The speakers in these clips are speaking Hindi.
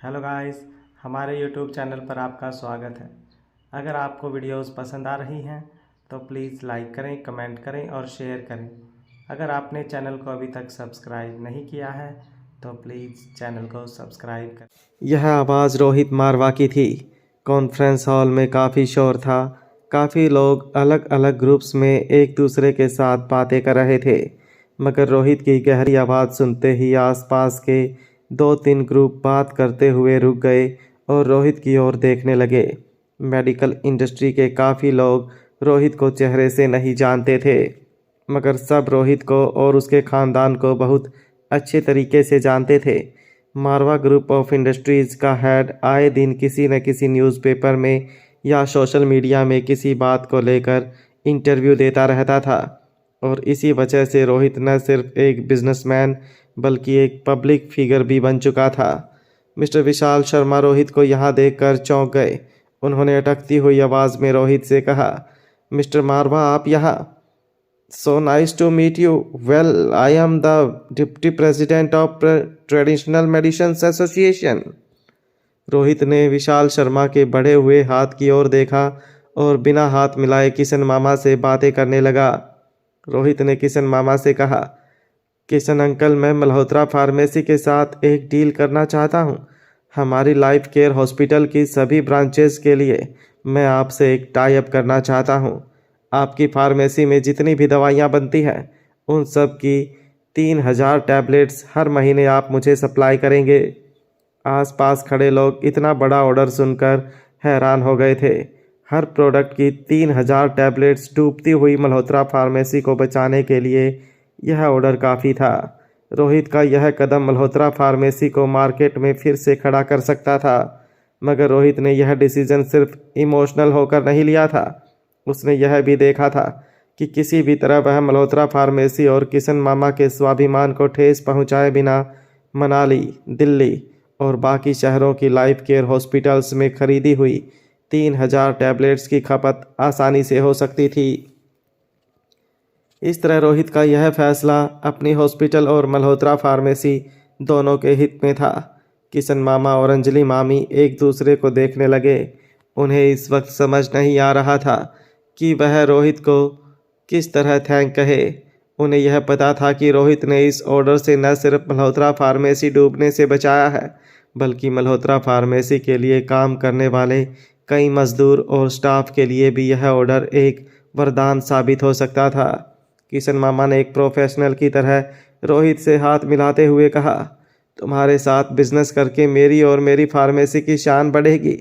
हेलो गाइस, हमारे यूट्यूब चैनल पर आपका स्वागत है। अगर आपको वीडियोस पसंद आ रही हैं तो प्लीज़ लाइक करें, कमेंट करें और शेयर करें। अगर आपने चैनल को अभी तक सब्सक्राइब नहीं किया है तो प्लीज़ चैनल को सब्सक्राइब करें। यह आवाज़ रोहित मारवा की थी। कॉन्फ्रेंस हॉल में काफ़ी शोर था। काफ़ी लोग अलग अलग ग्रुप्स में एक दूसरे के साथ बातें कर रहे थे, मगर रोहित की गहरी आवाज़ सुनते ही आसपास के 2-3 ग्रुप बात करते हुए रुक गए और रोहित की ओर देखने लगे। मेडिकल इंडस्ट्री के काफ़ी लोग रोहित को चेहरे से नहीं जानते थे, मगर सब रोहित को और उसके ख़ानदान को बहुत अच्छे तरीके से जानते थे। मारवा ग्रुप ऑफ इंडस्ट्रीज़ का हेड आए दिन किसी न किसी न्यूज़पेपर में या सोशल मीडिया में किसी बात को लेकर इंटरव्यू देता रहता था, और इसी वजह से रोहित न सिर्फ एक बिजनेसमैन बल्कि एक पब्लिक फिगर भी बन चुका था। मिस्टर विशाल शर्मा रोहित को यहाँ देखकर चौंक गए। उन्होंने अटकती हुई आवाज़ में रोहित से कहा, मिस्टर मारवा, आप यहाँ? So nice to meet you. Well, I am the Deputy President of Traditional Medicines Association. Rohit ने विशाल शर्मा के बढ़े हुए हाथ की ओर देखा और बिना हाथ मिलाए किशन मामा से बातें करने लगा। रोहित ने किशन मामा से कहा, किशन अंकल, मैं मल्होत्रा फार्मेसी के साथ एक डील करना चाहता हूँ। हमारी लाइफ केयर हॉस्पिटल की सभी ब्रांचेस के लिए मैं आपसे एक टाई अप करना चाहता हूँ। आपकी फार्मेसी में जितनी भी दवाइयाँ बनती हैं उन सब की 3000 टैबलेट्स हर महीने आप मुझे सप्लाई करेंगे। आसपास खड़े लोग इतना बड़ा ऑर्डर सुनकर हैरान हो गए थे। हर प्रोडक्ट की 3000 टैबलेट्स डूबती हुई मल्होत्रा फार्मेसी को बचाने के लिए यह ऑर्डर काफ़ी था। रोहित का यह कदम मल्होत्रा फार्मेसी को मार्केट में फिर से खड़ा कर सकता था, मगर रोहित ने यह डिसीजन सिर्फ इमोशनल होकर नहीं लिया था। उसने यह भी देखा था कि किसी भी तरह वह मल्होत्रा फार्मेसी और किशन मामा के स्वाभिमान को ठेस पहुंचाए बिना मनाली, दिल्ली और बाकी शहरों की लाइफ केयर हॉस्पिटल्स में खरीदी हुई 3000 टैबलेट्स की खपत आसानी से हो सकती थी। इस तरह रोहित का यह फैसला अपनी हॉस्पिटल और मल्होत्रा फार्मेसी दोनों के हित में था। किशन मामा और अंजलि मामी एक दूसरे को देखने लगे। उन्हें इस वक्त समझ नहीं आ रहा था कि वह रोहित को किस तरह थैंक कहे। उन्हें यह पता था कि रोहित ने इस ऑर्डर से न सिर्फ मल्होत्रा फार्मेसी डूबने से बचाया है, बल्कि मल्होत्रा फार्मेसी के लिए काम करने वाले कई मजदूर और स्टाफ के लिए भी यह ऑर्डर एक वरदान साबित हो सकता था। किशन मामा ने एक प्रोफेशनल की तरह रोहित से हाथ मिलाते हुए कहा, तुम्हारे साथ बिजनेस करके मेरी और मेरी फार्मेसी की शान बढ़ेगी।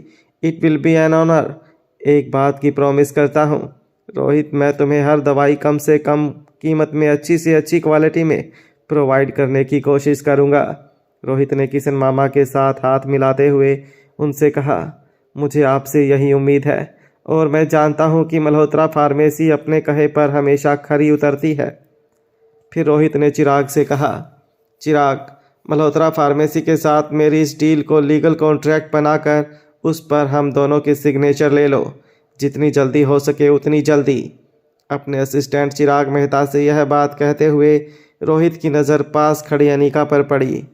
It will be an honour. एक बात की प्रॉमिस करता हूँ रोहित, मैं तुम्हें हर दवाई कम से कम कीमत में अच्छी से अच्छी क्वालिटी में प्रोवाइड करने की कोशिश करूँगा। रोहित ने किशन मामा के साथ हाथ मिलाते हुए उनसे कहा, मुझे आपसे यही उम्मीद है और मैं जानता हूँ कि मल्होत्रा फार्मेसी अपने कहे पर हमेशा खरी उतरती है। फिर रोहित ने चिराग से कहा, चिराग, मल्होत्रा फार्मेसी के साथ मेरी इस डील को लीगल कॉन्ट्रैक्ट बनाकर उस पर हम दोनों के सिग्नेचर ले लो। जितनी जल्दी हो सके उतनी जल्दी। अपने असिस्टेंट चिराग मेहता से यह बात कहते हुए रोहित की नज़र पास खड़ी अनीका पर पड़ी।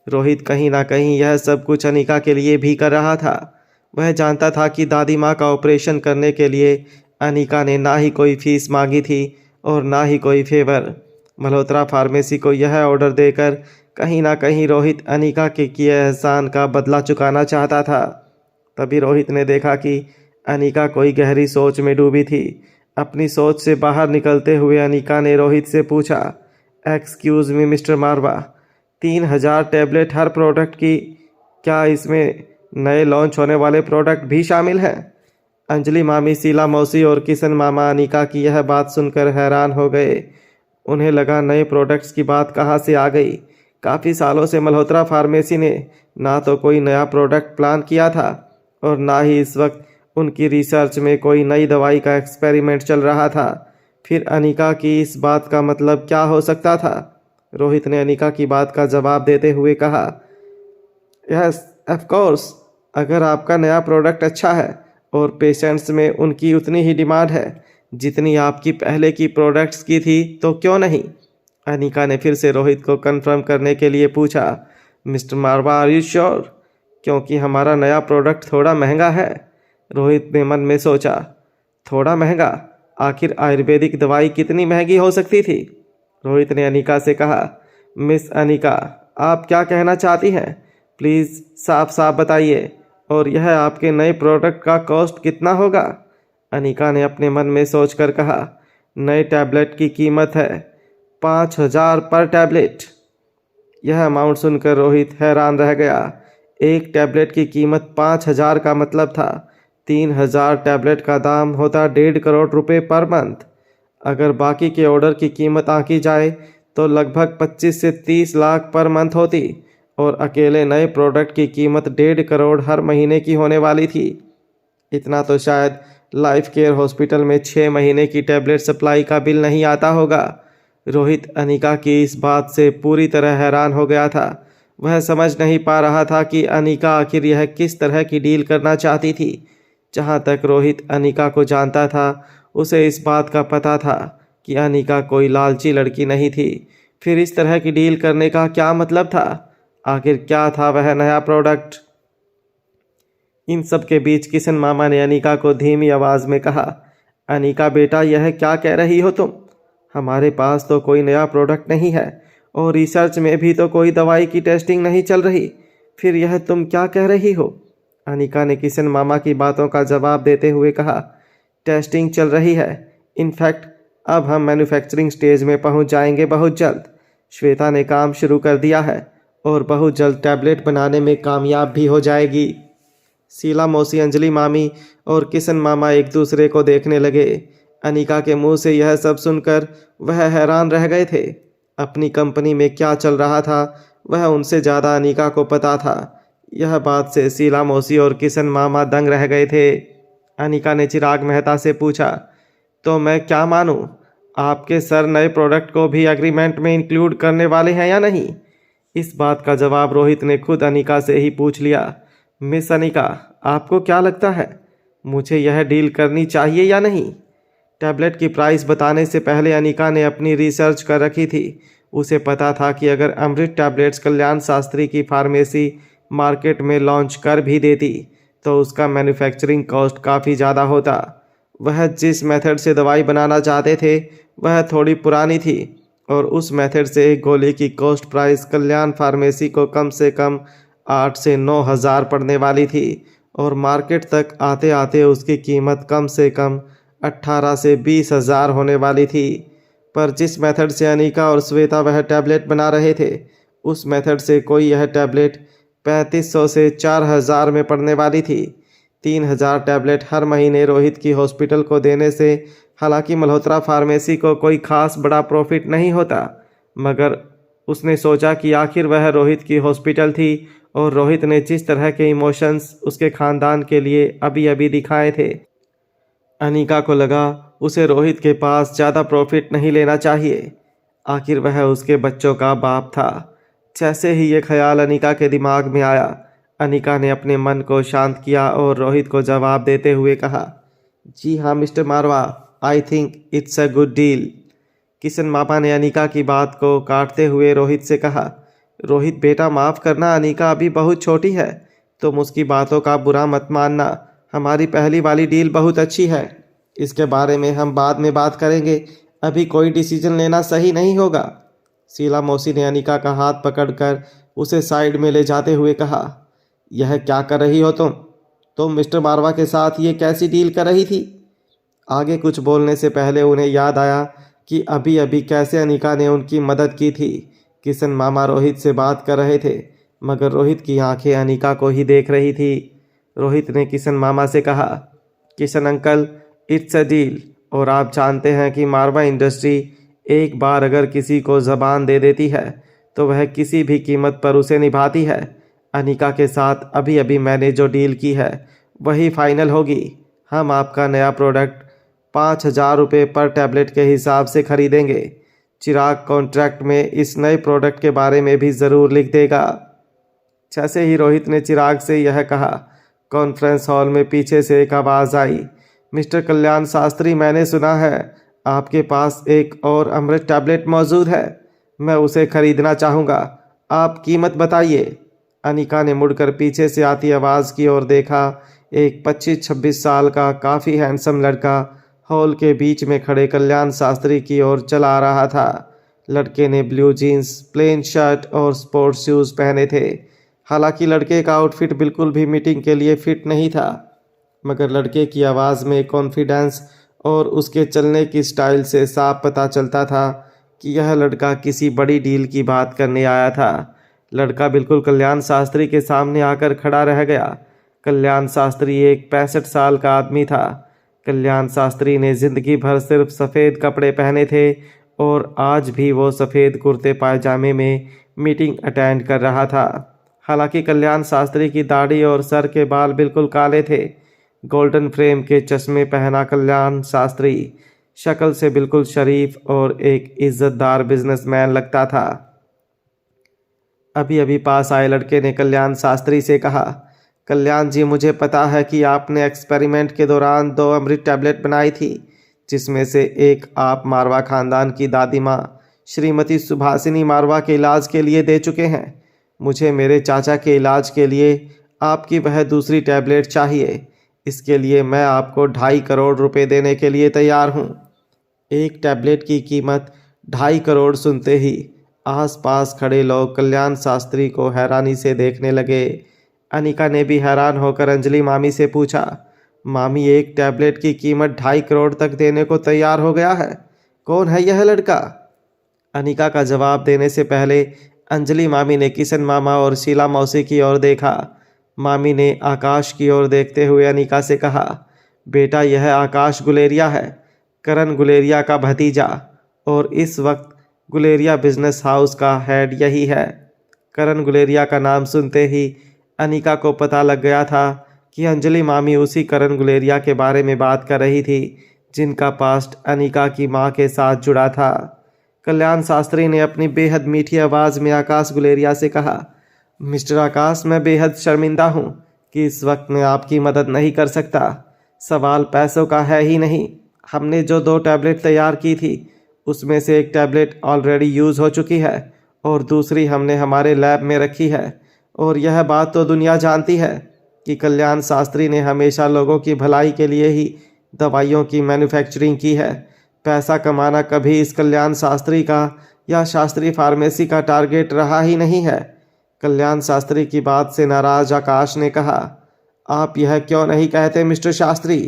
रोहित कहीं ना कहीं यह सब कुछ अनीका के लिए भी कर रहा था। वह जानता था कि दादी माँ का ऑपरेशन करने के लिए अनीका ने ना ही कोई फीस मांगी थी और ना ही कोई फेवर। मल्होत्रा फार्मेसी को यह ऑर्डर देकर कहीं ना कहीं रोहित अनीका के किए एहसान का बदला चुकाना चाहता था। तभी रोहित ने देखा कि अनीका कोई गहरी सोच में डूबी थी। अपनी सोच से बाहर निकलते हुए अनीका ने रोहित से पूछा, एक्सक्यूज़ मी मिस्टर मारवा, 3000 टैबलेट हर प्रोडक्ट की, क्या इसमें नए लॉन्च होने वाले प्रोडक्ट भी शामिल हैं? अंजलि मामी, शीला मौसी और किशन मामा अनीका की यह बात सुनकर हैरान हो गए। उन्हें लगा नए प्रोडक्ट्स की बात कहाँ से आ गई। काफ़ी सालों से मल्होत्रा फार्मेसी ने ना तो कोई नया प्रोडक्ट प्लान किया था और ना ही इस वक्त उनकी रिसर्च में कोई नई दवाई का एक्सपेरिमेंट चल रहा था। फिर अनीका की इस बात का मतलब क्या हो सकता था? रोहित ने अनीका की बात का जवाब देते हुए कहा, यस ऑफ कोर्स, अगर आपका नया प्रोडक्ट अच्छा है और पेशेंट्स में उनकी उतनी ही डिमांड है जितनी आपकी पहले की प्रोडक्ट्स की थी, तो क्यों नहीं? अनीका ने फिर से रोहित को कंफर्म करने के लिए पूछा, mister Marwa, are you sure? क्योंकि हमारा नया प्रोडक्ट थोड़ा महंगा है। रोहित ने मन में सोचा, थोड़ा महंगा? आखिर आयुर्वेदिक दवाई कितनी महंगी हो सकती थी? रोहित ने अनिका से कहा, मिस अनिका, आप क्या कहना चाहती हैं? प्लीज़ साफ साफ बताइए, और यह आपके नए प्रोडक्ट का कॉस्ट कितना होगा? अनिका ने अपने मन में सोचकर कहा, नए टैबलेट की कीमत है 5,000 पर टैबलेट। यह अमाउंट सुनकर रोहित हैरान रह गया। एक टैबलेट की कीमत 5,000 का मतलब था 3,000 टैबलेट का दाम होता 1.5 करोड़ रुपए पर मंथ। अगर बाकी के ऑर्डर की कीमत आंकी जाए तो लगभग 25 से 30 लाख पर मंथ होती, और अकेले नए प्रोडक्ट की कीमत 1.5 करोड़ हर महीने की होने वाली थी। इतना तो शायद लाइफ केयर हॉस्पिटल में 6 महीने की टैबलेट सप्लाई का बिल नहीं आता होगा। रोहित अनिका की इस बात से पूरी तरह हैरान हो गया था। वह समझ नहीं पा रहा था कि अनिका आखिर यह किस तरह की डील करना चाहती थी। जहाँ तक रोहित अनिका को जानता था, उसे इस बात का पता था कि अनिका कोई लालची लड़की नहीं थी। फिर इस तरह की डील करने का क्या मतलब था? आखिर क्या था वह नया प्रोडक्ट? इन सब के बीच किशन मामा ने अनिका को धीमी आवाज़ में कहा, अनिका बेटा, यह क्या कह रही हो तुम? हमारे पास तो कोई नया प्रोडक्ट नहीं है, और रिसर्च में भी तो कोई दवाई की टेस्टिंग नहीं चल रही। फिर यह तुम क्या कह रही हो? अनिका ने किशन मामा की बातों का जवाब देते हुए कहा, टेस्टिंग चल रही है। इनफैक्ट अब हम मैन्युफैक्चरिंग स्टेज में पहुंच जाएंगे बहुत जल्द। श्वेता ने काम शुरू कर दिया है और बहुत जल्द टैबलेट बनाने में कामयाब भी हो जाएगी। शीला मौसी, अंजलि मामी और किशन मामा एक दूसरे को देखने लगे। अनिका के मुंह से यह सब सुनकर वह हैरान रह गए थे। अपनी कंपनी में क्या चल रहा था वह उनसे ज़्यादा अनिका को पता था। यह बात से शीला मौसी और किशन मामा दंग रह गए थे। अनिका ने चिराग मेहता से पूछा, तो मैं क्या मानूं? आपके सर नए प्रोडक्ट को भी एग्रीमेंट में इंक्लूड करने वाले हैं या नहीं? इस बात का जवाब रोहित ने खुद अनिका से ही पूछ लिया। मिस अनिका, आपको क्या लगता है, मुझे यह डील करनी चाहिए या नहीं? टैबलेट की प्राइस बताने से पहले अनिका ने अपनी रिसर्च कर रखी थी। उसे पता था कि अगर अमृत टैबलेट्स कल्याण शास्त्री की फार्मेसी मार्केट में लॉन्च कर भी देती तो उसका मैन्युफैक्चरिंग कॉस्ट काफ़ी ज़्यादा होता। वह जिस मेथड से दवाई बनाना चाहते थे वह थोड़ी पुरानी थी, और उस मेथड से एक गोली की कॉस्ट प्राइस कल्याण फार्मेसी को कम से कम 8 से 9 हज़ार पड़ने वाली थी, और मार्केट तक आते आते उसकी कीमत कम से कम 18 से 20 हज़ार होने वाली थी। पर जिस मेथड से अनिका और श्वेता वह टैबलेट बना रहे थे, उस मेथड से कोई यह टैबलेट 3500 से 4000 में पड़ने वाली थी। 3000 टैबलेट हर महीने रोहित की हॉस्पिटल को देने से हालांकि मल्होत्रा फार्मेसी को कोई खास बड़ा प्रॉफिट नहीं होता, मगर उसने सोचा कि आखिर वह रोहित की हॉस्पिटल थी, और रोहित ने जिस तरह के इमोशंस उसके ख़ानदान के लिए अभी अभी दिखाए थे, अनिका को लगा उसे रोहित के पास ज़्यादा प्रॉफिट नहीं लेना चाहिए। आखिर वह उसके बच्चों का बाप था। जैसे ही ये ख्याल अनिका के दिमाग में आया, अनिका ने अपने मन को शांत किया और रोहित को जवाब देते हुए कहा, जी हाँ mister Marwah, I think it's a good deal. Kishan मामा ने अनिका की बात को काटते हुए रोहित से कहा, रोहित बेटा, माफ़ करना, अनिका अभी बहुत छोटी है, तुम उसकी बातों का बुरा मत मानना। हमारी पहली वाली डील बहुत अच्छी है, इसके बारे में हम बाद में बात करेंगे, अभी कोई डिसीजन लेना सही नहीं होगा। शीला मौसी ने अनिका का हाथ पकड़कर उसे साइड में ले जाते हुए कहा, यह क्या कर रही हो तुम मिस्टर मारवा के साथ ये कैसी डील कर रही थी? आगे कुछ बोलने से पहले उन्हें याद आया कि अभी अभी कैसे अनिका ने उनकी मदद की थी। किशन मामा रोहित से बात कर रहे थे, मगर रोहित की आंखें अनिका को ही देख रही थी। रोहित ने किशन मामा से कहा, Kishan uncle, it's a deal, और आप जानते हैं कि मारवा इंडस्ट्री एक बार अगर किसी को ज़बान दे देती है तो वह किसी भी कीमत पर उसे निभाती है। अनिका के साथ अभी अभी मैंने जो डील की है वही फाइनल होगी। हम आपका नया प्रोडक्ट 5,000 रुपये पर टैबलेट के हिसाब से खरीदेंगे। चिराग कॉन्ट्रैक्ट में इस नए प्रोडक्ट के बारे में भी ज़रूर लिख देगा। जैसे ही रोहित ने चिराग से यह कहा, कॉन्फ्रेंस हॉल में पीछे से एक आवाज़ आई, मिस्टर कल्याण शास्त्री, मैंने सुना है आपके पास एक और अमृत टैबलेट मौजूद है, मैं उसे खरीदना चाहूँगा, आप कीमत बताइए। अनिका ने मुड़कर पीछे से आती आवाज़ की ओर देखा। एक 25-26 साल का काफ़ी हैंडसम लड़का हॉल के बीच में खड़े कल्याण शास्त्री की ओर चला आ रहा था। लड़के ने ब्लू जीन्स, प्लेन शर्ट और स्पोर्ट्स शूज़ पहने थे। हालांकि लड़के का आउटफिट बिल्कुल भी मीटिंग के लिए फिट नहीं था, मगर लड़के की आवाज़ में कॉन्फिडेंस और उसके चलने की स्टाइल से साफ पता चलता था कि यह लड़का किसी बड़ी डील की बात करने आया था। लड़का बिल्कुल कल्याण शास्त्री के सामने आकर खड़ा रह गया। कल्याण शास्त्री एक 65 साल का आदमी था। कल्याण शास्त्री ने जिंदगी भर सिर्फ सफ़ेद कपड़े पहने थे और आज भी वो सफ़ेद कुर्ते पायजामे में मीटिंग अटेंड कर रहा था। हालांकि कल्याण शास्त्री की दाढ़ी और सर के बाल बिल्कुल काले थे। गोल्डन फ्रेम के चश्मे पहना कल्याण शास्त्री शक्ल से बिल्कुल शरीफ और एक इज्जतदार बिजनेसमैन लगता था। अभी अभी पास आए लड़के ने कल्याण शास्त्री से कहा, कल्याण जी, मुझे पता है कि आपने एक्सपेरिमेंट के दौरान 2 अमृत टैबलेट बनाई थी, जिसमें से एक आप मारवा खानदान की दादी माँ श्रीमती सुभाषिनी मारवा के इलाज के लिए दे चुके हैं। मुझे मेरे चाचा के इलाज के लिए आपकी वह दूसरी टैबलेट चाहिए। इसके लिए मैं आपको 2.5 करोड़ रुपए देने के लिए तैयार हूँ। एक टैबलेट की कीमत 2.5 करोड़ सुनते ही आसपास खड़े लोग कल्याण शास्त्री को हैरानी से देखने लगे। अनिका ने भी हैरान होकर अंजलि मामी से पूछा, मामी, एक टैबलेट की कीमत 2.5 करोड़ तक देने को तैयार हो गया है? कौन है यह लड़का? अनिका का जवाब देने से पहले अंजलि मामी ने किशन मामा और शीला मौसी की ओर देखा। मामी ने आकाश की ओर देखते हुए अनिका से कहा, बेटा, यह आकाश गुलेरिया है, करण गुलेरिया का भतीजा, और इस वक्त गुलेरिया बिजनेस हाउस का हेड यही है। करण गुलेरिया का नाम सुनते ही अनिका को पता लग गया था कि अंजलि मामी उसी करण गुलेरिया के बारे में बात कर रही थी जिनका पास्ट अनिका की मां के साथ जुड़ा था। कल्याण शास्त्री ने अपनी बेहद मीठी आवाज़ में आकाश गुलेरिया से कहा, मिस्टर आकाश, मैं बेहद शर्मिंदा हूँ कि इस वक्त मैं आपकी मदद नहीं कर सकता। सवाल पैसों का है ही नहीं। हमने जो 2 टैबलेट तैयार की थी उसमें से एक टैबलेट ऑलरेडी यूज़ हो चुकी है और दूसरी हमने हमारे लैब में रखी है। और यह बात तो दुनिया जानती है कि कल्याण शास्त्री ने हमेशा लोगों की भलाई के लिए ही दवाइयों की मैन्युफैक्चरिंग की है। पैसा कमाना कभी इस कल्याण शास्त्री का या शास्त्री फार्मेसी का टारगेट रहा ही नहीं है। कल्याण शास्त्री की बात से नाराज आकाश ने कहा, आप यह क्यों नहीं कहते मिस्टर शास्त्री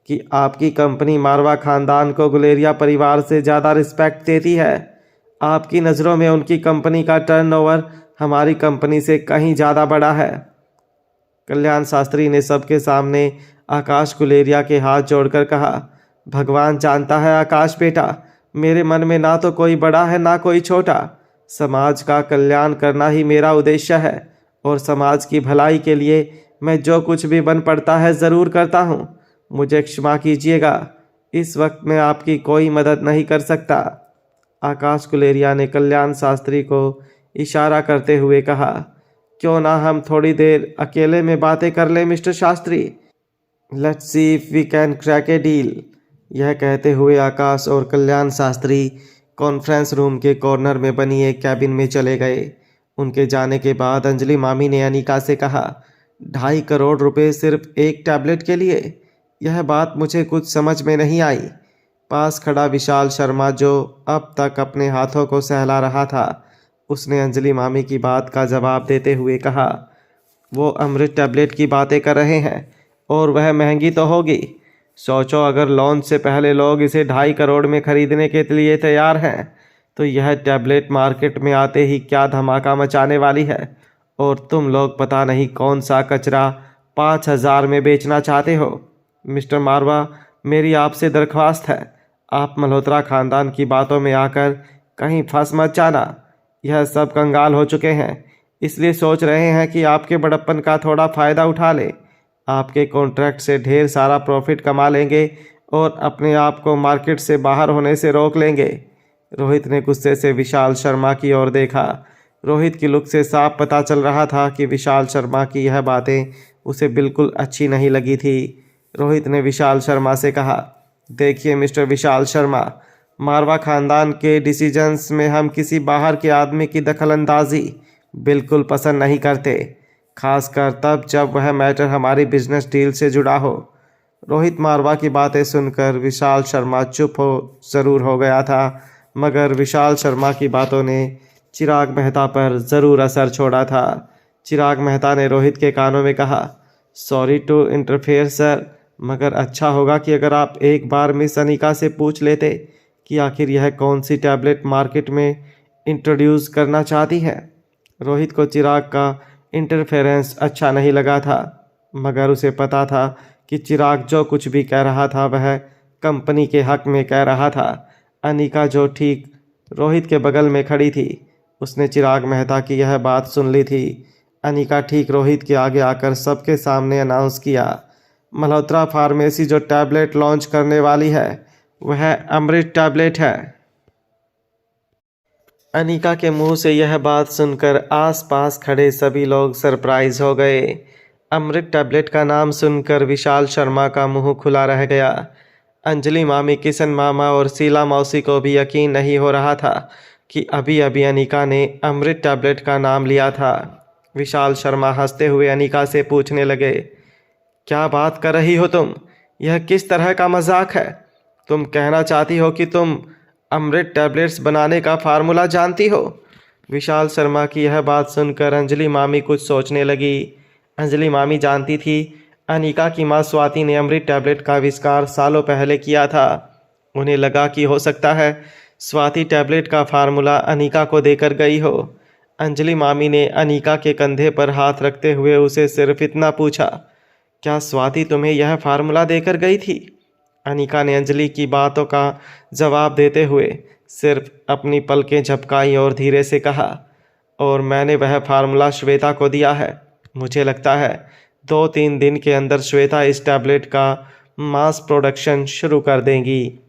कि आपकी कंपनी मारवा खानदान को गुलेरिया परिवार से ज़्यादा रिस्पेक्ट देती है? आपकी नज़रों में उनकी कंपनी का टर्नओवर हमारी कंपनी से कहीं ज़्यादा बड़ा है। कल्याण शास्त्री ने सबके सामने आकाश गुलेरिया के हाथ जोड़कर कहा, भगवान जानता है आकाश बेटा, मेरे मन में ना तो कोई बड़ा है ना कोई छोटा। समाज का कल्याण करना ही मेरा उद्देश्य है और समाज की भलाई के लिए मैं जो कुछ भी बन पड़ता है ज़रूर करता हूँ। मुझे क्षमा कीजिएगा, इस वक्त मैं आपकी कोई मदद नहीं कर सकता। आकाश गुलेरिया ने कल्याण शास्त्री को इशारा करते हुए कहा, क्यों ना हम थोड़ी देर अकेले में बातें कर लें mister Shastri? Let's see if we can crack a deal. यह कहते हुए आकाश और कल्याण शास्त्री कॉन्फ्रेंस रूम के कॉर्नर में बनी एक कैबिन में चले गए। उनके जाने के बाद अंजलि मामी ने अनिका से कहा, 2.5 करोड़ रुपए सिर्फ एक टैबलेट के लिए? यह बात मुझे कुछ समझ में नहीं आई। पास खड़ा विशाल शर्मा, जो अब तक अपने हाथों को सहला रहा था, उसने अंजलि मामी की बात का जवाब देते हुए कहा, वो अमृत टैबलेट की बातें कर रहे हैं और वह महंगी तो होगी। सोचो, अगर लॉन्च से पहले लोग इसे 2.5 करोड़ में खरीदने के लिए तैयार हैं तो यह टैबलेट मार्केट में आते ही क्या धमाका मचाने वाली है। और तुम लोग पता नहीं कौन सा कचरा 5,000 में बेचना चाहते हो। मिस्टर मारवा, मेरी आपसे दरख्वास्त है, आप मल्होत्रा खानदान की बातों में आकर कहीं फंस मत जाना। यह सब कंगाल हो चुके हैं, इसलिए सोच रहे हैं कि आपके बड़प्पन का थोड़ा फ़ायदा उठा लें। आपके कॉन्ट्रैक्ट से ढेर सारा प्रॉफिट कमा लेंगे और अपने आप को मार्केट से बाहर होने से रोक लेंगे। रोहित ने गुस्से से विशाल शर्मा की ओर देखा। रोहित की लुक से साफ पता चल रहा था कि विशाल शर्मा की यह बातें उसे बिल्कुल अच्छी नहीं लगी थी। रोहित ने विशाल शर्मा से कहा, देखिए मिस्टर विशाल शर्मा, मारवा खानदान के डिसीजंस में हम किसी बाहर के आदमी की दखलंदाजी बिल्कुल पसंद नहीं करते, खासकर तब जब वह मैटर हमारी बिजनेस डील से जुड़ा हो। रोहित मारवा की बातें सुनकर विशाल शर्मा चुप हो ज़रूर हो गया था, मगर विशाल शर्मा की बातों ने चिराग मेहता पर ज़रूर असर छोड़ा था। चिराग मेहता ने रोहित के कानों में कहा, सॉरी टू इंटरफेयर सर, मगर अच्छा होगा कि अगर आप एक बार मिस अनिका से पूछ लेते कि आखिर यह कौन सी टैबलेट मार्केट में इंट्रोड्यूस करना चाहती है। रोहित को चिराग का इंटरफेरेंस अच्छा नहीं लगा था, मगर उसे पता था कि चिराग जो कुछ भी कह रहा था वह कंपनी के हक में कह रहा था। अनिका जो ठीक रोहित के बगल में खड़ी थी, उसने चिराग मेहता की यह बात सुन ली थी। अनिका ठीक रोहित के आगे आकर सबके सामने अनाउंस किया, मल्होत्रा फार्मेसी जो टैबलेट लॉन्च करने वाली है वह अमृत टैबलेट है। अनिका के मुंह से यह बात सुनकर आसपास खड़े सभी लोग सरप्राइज हो गए। अमृत टैबलेट का नाम सुनकर विशाल शर्मा का मुंह खुला रह गया। अंजलि मामी, किशन मामा और शीला मौसी को भी यकीन नहीं हो रहा था कि अभी अभी अनिका ने अमृत टैबलेट का नाम लिया था। विशाल शर्मा हंसते हुए अनिका से पूछने लगे, क्या बात कर रही हो तुम? यह किस तरह का मजाक है? तुम कहना चाहती हो कि तुम अमृत टैबलेट्स बनाने का फार्मूला जानती हो? विशाल शर्मा की यह बात सुनकर अंजलि मामी कुछ सोचने लगी। अंजलि मामी जानती थी अनिका की मां स्वाति ने अमृत टैबलेट का आविष्कार सालों पहले किया था। उन्हें लगा कि हो सकता है स्वाति टैबलेट का फार्मूला अनिका को देकर गई हो। अंजलि मामी ने अनिका के कंधे पर हाथ रखते हुए उसे सिर्फ इतना पूछा, क्या स्वाति तुम्हें यह फार्मूला देकर गई थी? अनिका ने अंजलि की बातों का जवाब देते हुए सिर्फ अपनी पलकें झपकाई और धीरे से कहा, और मैंने वह फार्मूला श्वेता को दिया है। मुझे लगता है 2-3 दिन के अंदर श्वेता इस टैबलेट का मास प्रोडक्शन शुरू कर देंगी।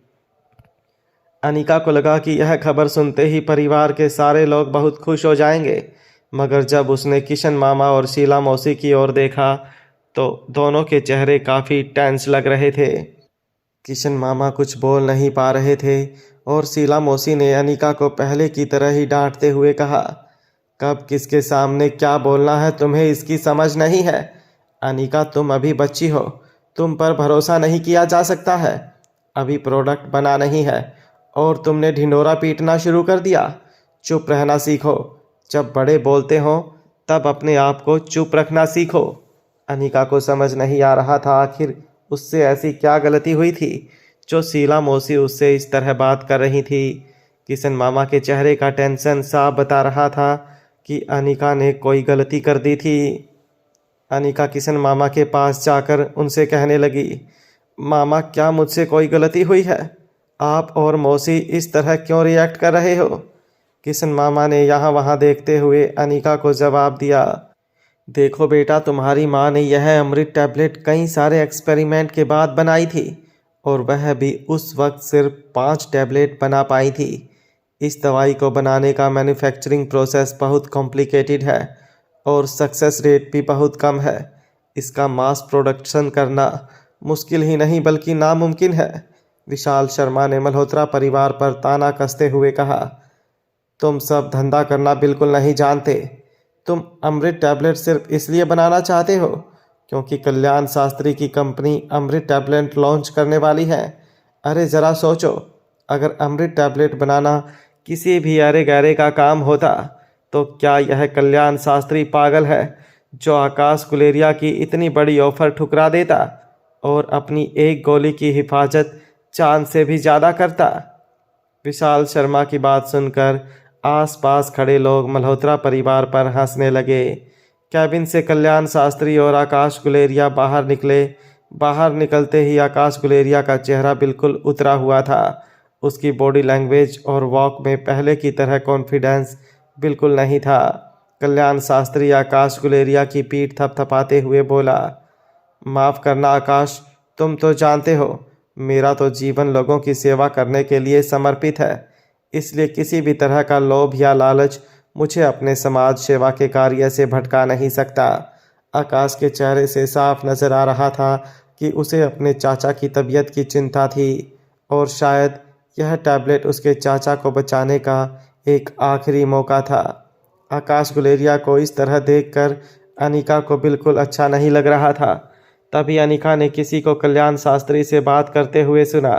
अनिका को लगा कि यह खबर सुनते ही परिवार के सारे लोग बहुत खुश हो जाएंगे, मगर जब उसने किशन मामा और शीला मौसी की ओर देखा तो दोनों के चेहरे काफ़ी टेंस लग रहे थे। किशन मामा कुछ बोल नहीं पा रहे थे और शीला मौसी ने अनिका को पहले की तरह ही डांटते हुए कहा, कब किसके सामने क्या बोलना है तुम्हें इसकी समझ नहीं है? अनिका, तुम अभी बच्ची हो, तुम पर भरोसा नहीं किया जा सकता है। अभी प्रोडक्ट बना नहीं है और तुमने ढिंढोरा पीटना शुरू कर दिया। चुप रहना सीखो। जब बड़े बोलते हो तब अपने आप को चुप रखना सीखो। अनिका को समझ नहीं आ रहा था आखिर उससे ऐसी क्या गलती हुई थी जो शीला मौसी उससे इस तरह बात कर रही थी। किशन मामा के चेहरे का टेंशन साफ बता रहा था कि अनिका ने कोई गलती कर दी थी। अनिका किशन मामा के पास जाकर उनसे कहने लगी, मामा, क्या मुझसे कोई गलती हुई है? आप और मौसी इस तरह क्यों रिएक्ट कर रहे हो? किशन मामा ने यहाँ वहाँ देखते हुए अनिका को जवाब दिया, देखो बेटा, तुम्हारी माँ ने यह अमृत टैबलेट कई सारे एक्सपेरिमेंट के बाद बनाई थी और वह भी उस वक्त सिर्फ 5 टैबलेट बना पाई थी। इस दवाई को बनाने का मैन्युफैक्चरिंग प्रोसेस बहुत कॉम्प्लिकेटेड है और सक्सेस रेट भी बहुत कम है। इसका मास प्रोडक्शन करना मुश्किल ही नहीं बल्कि नामुमकिन है। विशाल शर्मा ने मल्होत्रा परिवार पर ताना कसते हुए कहा, तुम सब धंधा करना बिल्कुल नहीं जानते। तुम अमृत टैबलेट सिर्फ इसलिए बनाना चाहते हो क्योंकि कल्याण शास्त्री की कंपनी अमृत टैबलेट लॉन्च करने वाली है। अरे ज़रा सोचो, अगर अमृत टैबलेट बनाना किसी भी अरे गहरे का काम होता तो क्या यह कल्याण शास्त्री पागल है जो आकाश गुलेरिया की इतनी बड़ी ऑफर ठुकरा देता और अपनी एक गोली की हिफाजत चांद से भी ज़्यादा करता? विशाल शर्मा की बात सुनकर आसपास खड़े लोग मल्होत्रा परिवार पर हंसने लगे। कैबिन से कल्याण शास्त्री और आकाश गुलेरिया बाहर निकले। बाहर निकलते ही आकाश गुलेरिया का चेहरा बिल्कुल उतरा हुआ था। उसकी बॉडी लैंग्वेज और वॉक में पहले की तरह कॉन्फिडेंस बिल्कुल नहीं था। कल्याण शास्त्री आकाश गुलेरिया की पीठ थपथपाते हुए बोला, माफ़ करना आकाश, तुम तो जानते हो मेरा तो जीवन लोगों की सेवा करने के लिए समर्पित है, इसलिए किसी भी तरह का लोभ या लालच मुझे अपने समाज सेवा के कार्य से भटका नहीं सकता। आकाश के चेहरे से साफ नजर आ रहा था कि उसे अपने चाचा की तबीयत की चिंता थी और शायद यह टैबलेट उसके चाचा को बचाने का एक आखिरी मौका था। आकाश गुलेरिया को इस तरह देखकर अनिका को बिल्कुल अच्छा नहीं लग रहा था। तभी अनिका ने किसी को कल्याण शास्त्री से बात करते हुए सुना।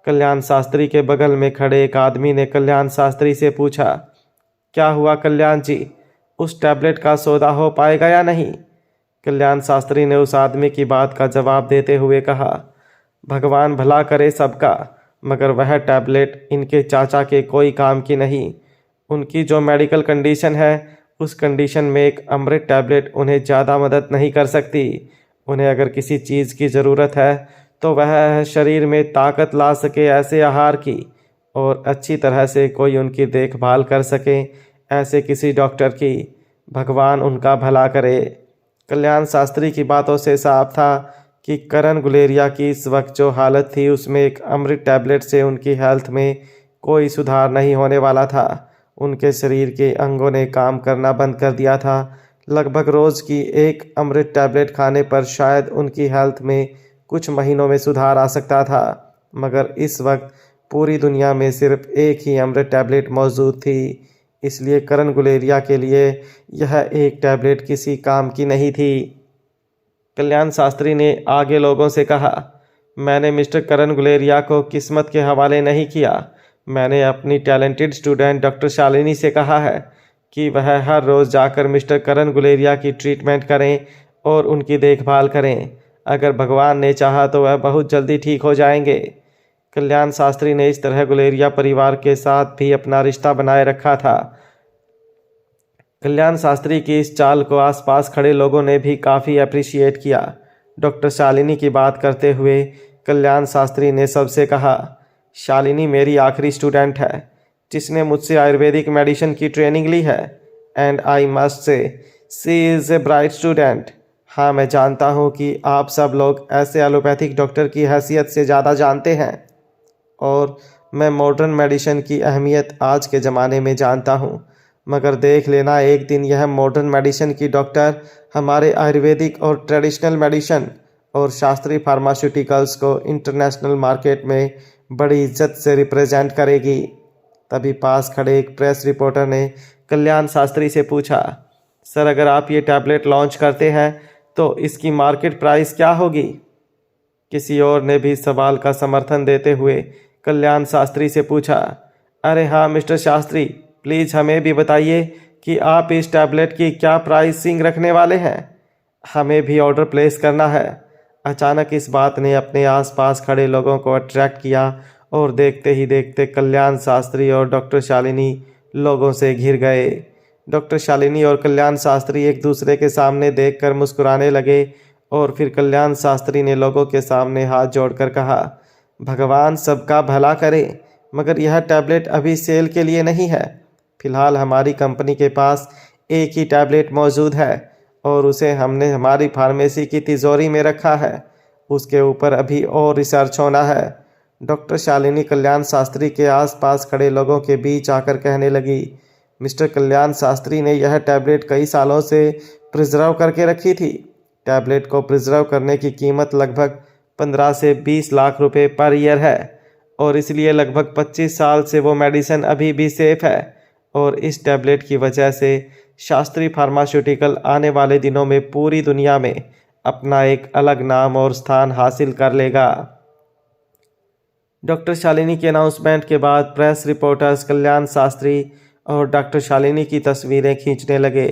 कल्याण शास्त्री के बगल में खड़े एक आदमी ने कल्याण शास्त्री से पूछा, क्या हुआ कल्याण जी, उस टैबलेट का सौदा हो पाएगा या नहीं? कल्याण शास्त्री ने उस आदमी की बात का जवाब देते हुए कहा, भगवान भला करे सबका, मगर वह टैबलेट इनके चाचा के कोई काम की नहीं। उनकी जो मेडिकल कंडीशन है, उस कंडीशन में एक अमृत टैबलेट उन्हें ज़्यादा मदद नहीं कर सकती। उन्हें अगर किसी चीज़ की ज़रूरत है तो वह है शरीर में ताकत ला सके ऐसे आहार की, और अच्छी तरह से कोई उनकी देखभाल कर सके ऐसे किसी डॉक्टर की। भगवान उनका भला करे। कल्याण शास्त्री की बातों से साफ था कि करण गुलेरिया की इस वक्त जो हालत थी उसमें एक अमृत टैबलेट से उनकी हेल्थ में कोई सुधार नहीं होने वाला था। उनके शरीर के अंगों ने काम करना बंद कर दिया था। लगभग रोज़ की एक अमृत टैबलेट खाने पर शायद उनकी हेल्थ में कुछ महीनों में सुधार आ सकता था, मगर इस वक्त पूरी दुनिया में सिर्फ एक ही अमृत टैबलेट मौजूद थी। इसलिए करण गुलेरिया के लिए यह एक टैबलेट किसी काम की नहीं थी। कल्याण शास्त्री ने आगे लोगों से कहा, मैंने मिस्टर करण गुलेरिया को किस्मत के हवाले नहीं किया। मैंने अपनी टैलेंटेड स्टूडेंट डॉक्टर शालिनी से कहा है कि वह हर रोज़ जाकर मिस्टर करण गुलेरिया की ट्रीटमेंट करें और उनकी देखभाल करें। अगर भगवान ने चाहा तो वह बहुत जल्दी ठीक हो जाएंगे। कल्याण शास्त्री ने इस तरह गुलेरिया परिवार के साथ भी अपना रिश्ता बनाए रखा था। कल्याण शास्त्री की इस चाल को आसपास खड़े लोगों ने भी काफ़ी अप्रिशिएट किया। डॉक्टर शालिनी की बात करते हुए कल्याण शास्त्री ने सबसे कहा, शालिनी मेरी आखिरी स्टूडेंट है जिसने मुझसे आयुर्वेदिक मेडिसिन की ट्रेनिंग ली है, and I must say she is a bright student. हाँ, मैं जानता हूँ कि आप सब लोग ऐसे एलोपैथिक डॉक्टर की हैसियत से ज़्यादा जानते हैं, और मैं मॉडर्न मेडिसिन की अहमियत आज के ज़माने में जानता हूँ, मगर देख लेना एक दिन यह मॉडर्न मेडिसिन की डॉक्टर हमारे आयुर्वेदिक और ट्रेडिशनल मेडिसिन और शास्त्रीय फार्मास्यूटिकल्स को इंटरनेशनल मार्केट में बड़ी इज्जत से रिप्रेजेंट करेगी। तभी पास खड़े एक प्रेस रिपोर्टर ने कल्याण शास्त्री से पूछा, सर अगर आप ये टैबलेट लॉन्च करते हैं तो इसकी मार्केट प्राइस क्या होगी? किसी और ने भी सवाल का समर्थन देते हुए कल्याण शास्त्री से पूछा, अरे हाँ मिस्टर शास्त्री, प्लीज़ हमें भी बताइए कि आप इस टैबलेट की क्या प्राइसिंग रखने वाले हैं, हमें भी ऑर्डर प्लेस करना है। अचानक इस बात ने अपने आसपास खड़े लोगों को अट्रैक्ट किया और देखते ही देखते कल्याण शास्त्री और डॉक्टर शालिनी लोगों से घिर गए। डॉक्टर शालिनी और कल्याण शास्त्री एक दूसरे के सामने देखकर मुस्कुराने लगे और फिर कल्याण शास्त्री ने लोगों के सामने हाथ जोड़कर कहा, भगवान सबका भला करे, मगर यह टैबलेट अभी सेल के लिए नहीं है। फ़िलहाल हमारी कंपनी के पास एक ही टैबलेट मौजूद है और उसे हमने हमारी फार्मेसी की तिजोरी में रखा है। उसके ऊपर अभी और रिसर्च होना है। डॉक्टर शालिनी कल्याण शास्त्री के आसपास खड़े लोगों के बीच आकर कहने लगी, मिस्टर कल्याण शास्त्री ने यह टैबलेट कई सालों से प्रिजर्व करके रखी थी। टैबलेट को प्रिजर्व करने की कीमत लगभग 15 से 20 लाख रुपए पर ईयर है, और इसलिए लगभग 25 साल से वो मेडिसिन अभी भी सेफ है, और इस टैबलेट की वजह से शास्त्री फार्मास्यूटिकल आने वाले दिनों में पूरी दुनिया में अपना एक अलग नाम और स्थान हासिल कर लेगा। डॉक्टर शालिनी के अनाउंसमेंट के बाद प्रेस रिपोर्टर्स कल्याण शास्त्री और डॉक्टर शालिनी की तस्वीरें खींचने लगे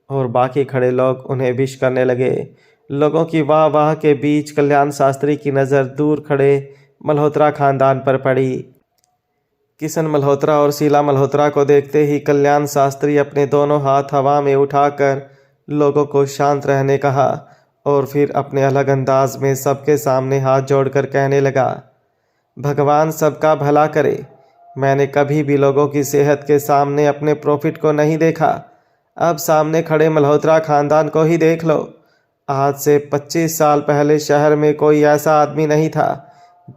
और बाकी खड़े लोग उन्हें विश करने लगे। लोगों की वाह वाह के बीच कल्याण शास्त्री की नज़र दूर खड़े मल्होत्रा खानदान पर पड़ी। किशन मल्होत्रा और शीला मल्होत्रा को देखते ही कल्याण शास्त्री अपने दोनों हाथ हवा में उठाकर लोगों को शांत रहने कहा और फिर अपने अलग अंदाज में सबके सामने हाथ जोड़कर कहने लगा, भगवान सबका भला करे। मैंने कभी भी लोगों की सेहत के सामने अपने प्रॉफिट को नहीं देखा। अब सामने खड़े मल्होत्रा खानदान को ही देख लो। आज से 25 साल पहले शहर में कोई ऐसा आदमी नहीं था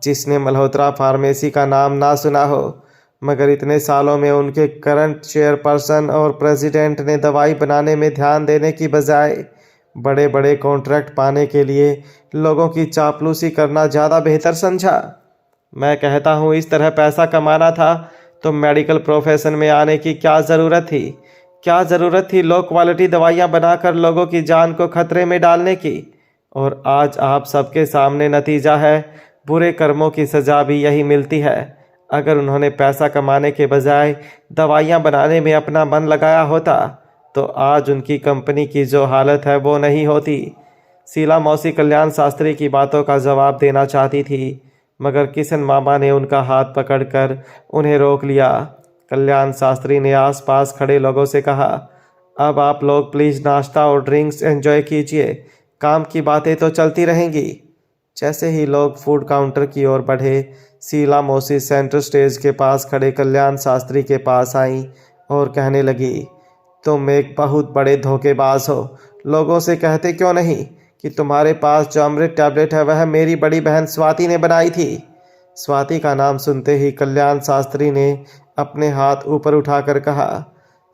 जिसने मल्होत्रा फार्मेसी का नाम ना सुना हो, मगर इतने सालों में उनके करंट चेयरपर्सन और प्रेसिडेंट ने दवाई बनाने में ध्यान देने की बजाय बड़े बड़े कॉन्ट्रैक्ट पाने के लिए लोगों की चापलूसी करना ज़्यादा बेहतर समझा। मैं कहता हूँ इस तरह पैसा कमाना था तो मेडिकल प्रोफेशन में आने की क्या ज़रूरत थी? क्या ज़रूरत थी लो क्वालिटी दवाइयाँ बनाकर लोगों की जान को खतरे में डालने की? और आज आप सबके सामने नतीजा है, बुरे कर्मों की सज़ा भी यही मिलती है। अगर उन्होंने पैसा कमाने के बजाय दवाइयाँ बनाने में अपना मन लगाया होता तो आज उनकी कंपनी की जो हालत है वो नहीं होती। शीला मौसी कल्याण शास्त्री की बातों का जवाब देना चाहती थी, मगर किशन मामा ने उनका हाथ पकड़कर उन्हें रोक लिया। कल्याण शास्त्री ने आसपास खड़े लोगों से कहा, अब आप लोग प्लीज़ नाश्ता और ड्रिंक्स एंजॉय कीजिए, काम की बातें तो चलती रहेंगी। जैसे ही लोग फूड काउंटर की ओर बढ़े, शीला मौसी सेंटर स्टेज के पास खड़े कल्याण शास्त्री के पास आईं और कहने लगी, तुम एक बहुत बड़े धोखेबाज हो। लोगों से कहते क्यों नहीं कि तुम्हारे पास जो अमृत टैबलेट है वह मेरी बड़ी बहन स्वाति ने बनाई थी। स्वाति का नाम सुनते ही कल्याण शास्त्री ने अपने हाथ ऊपर उठाकर कहा,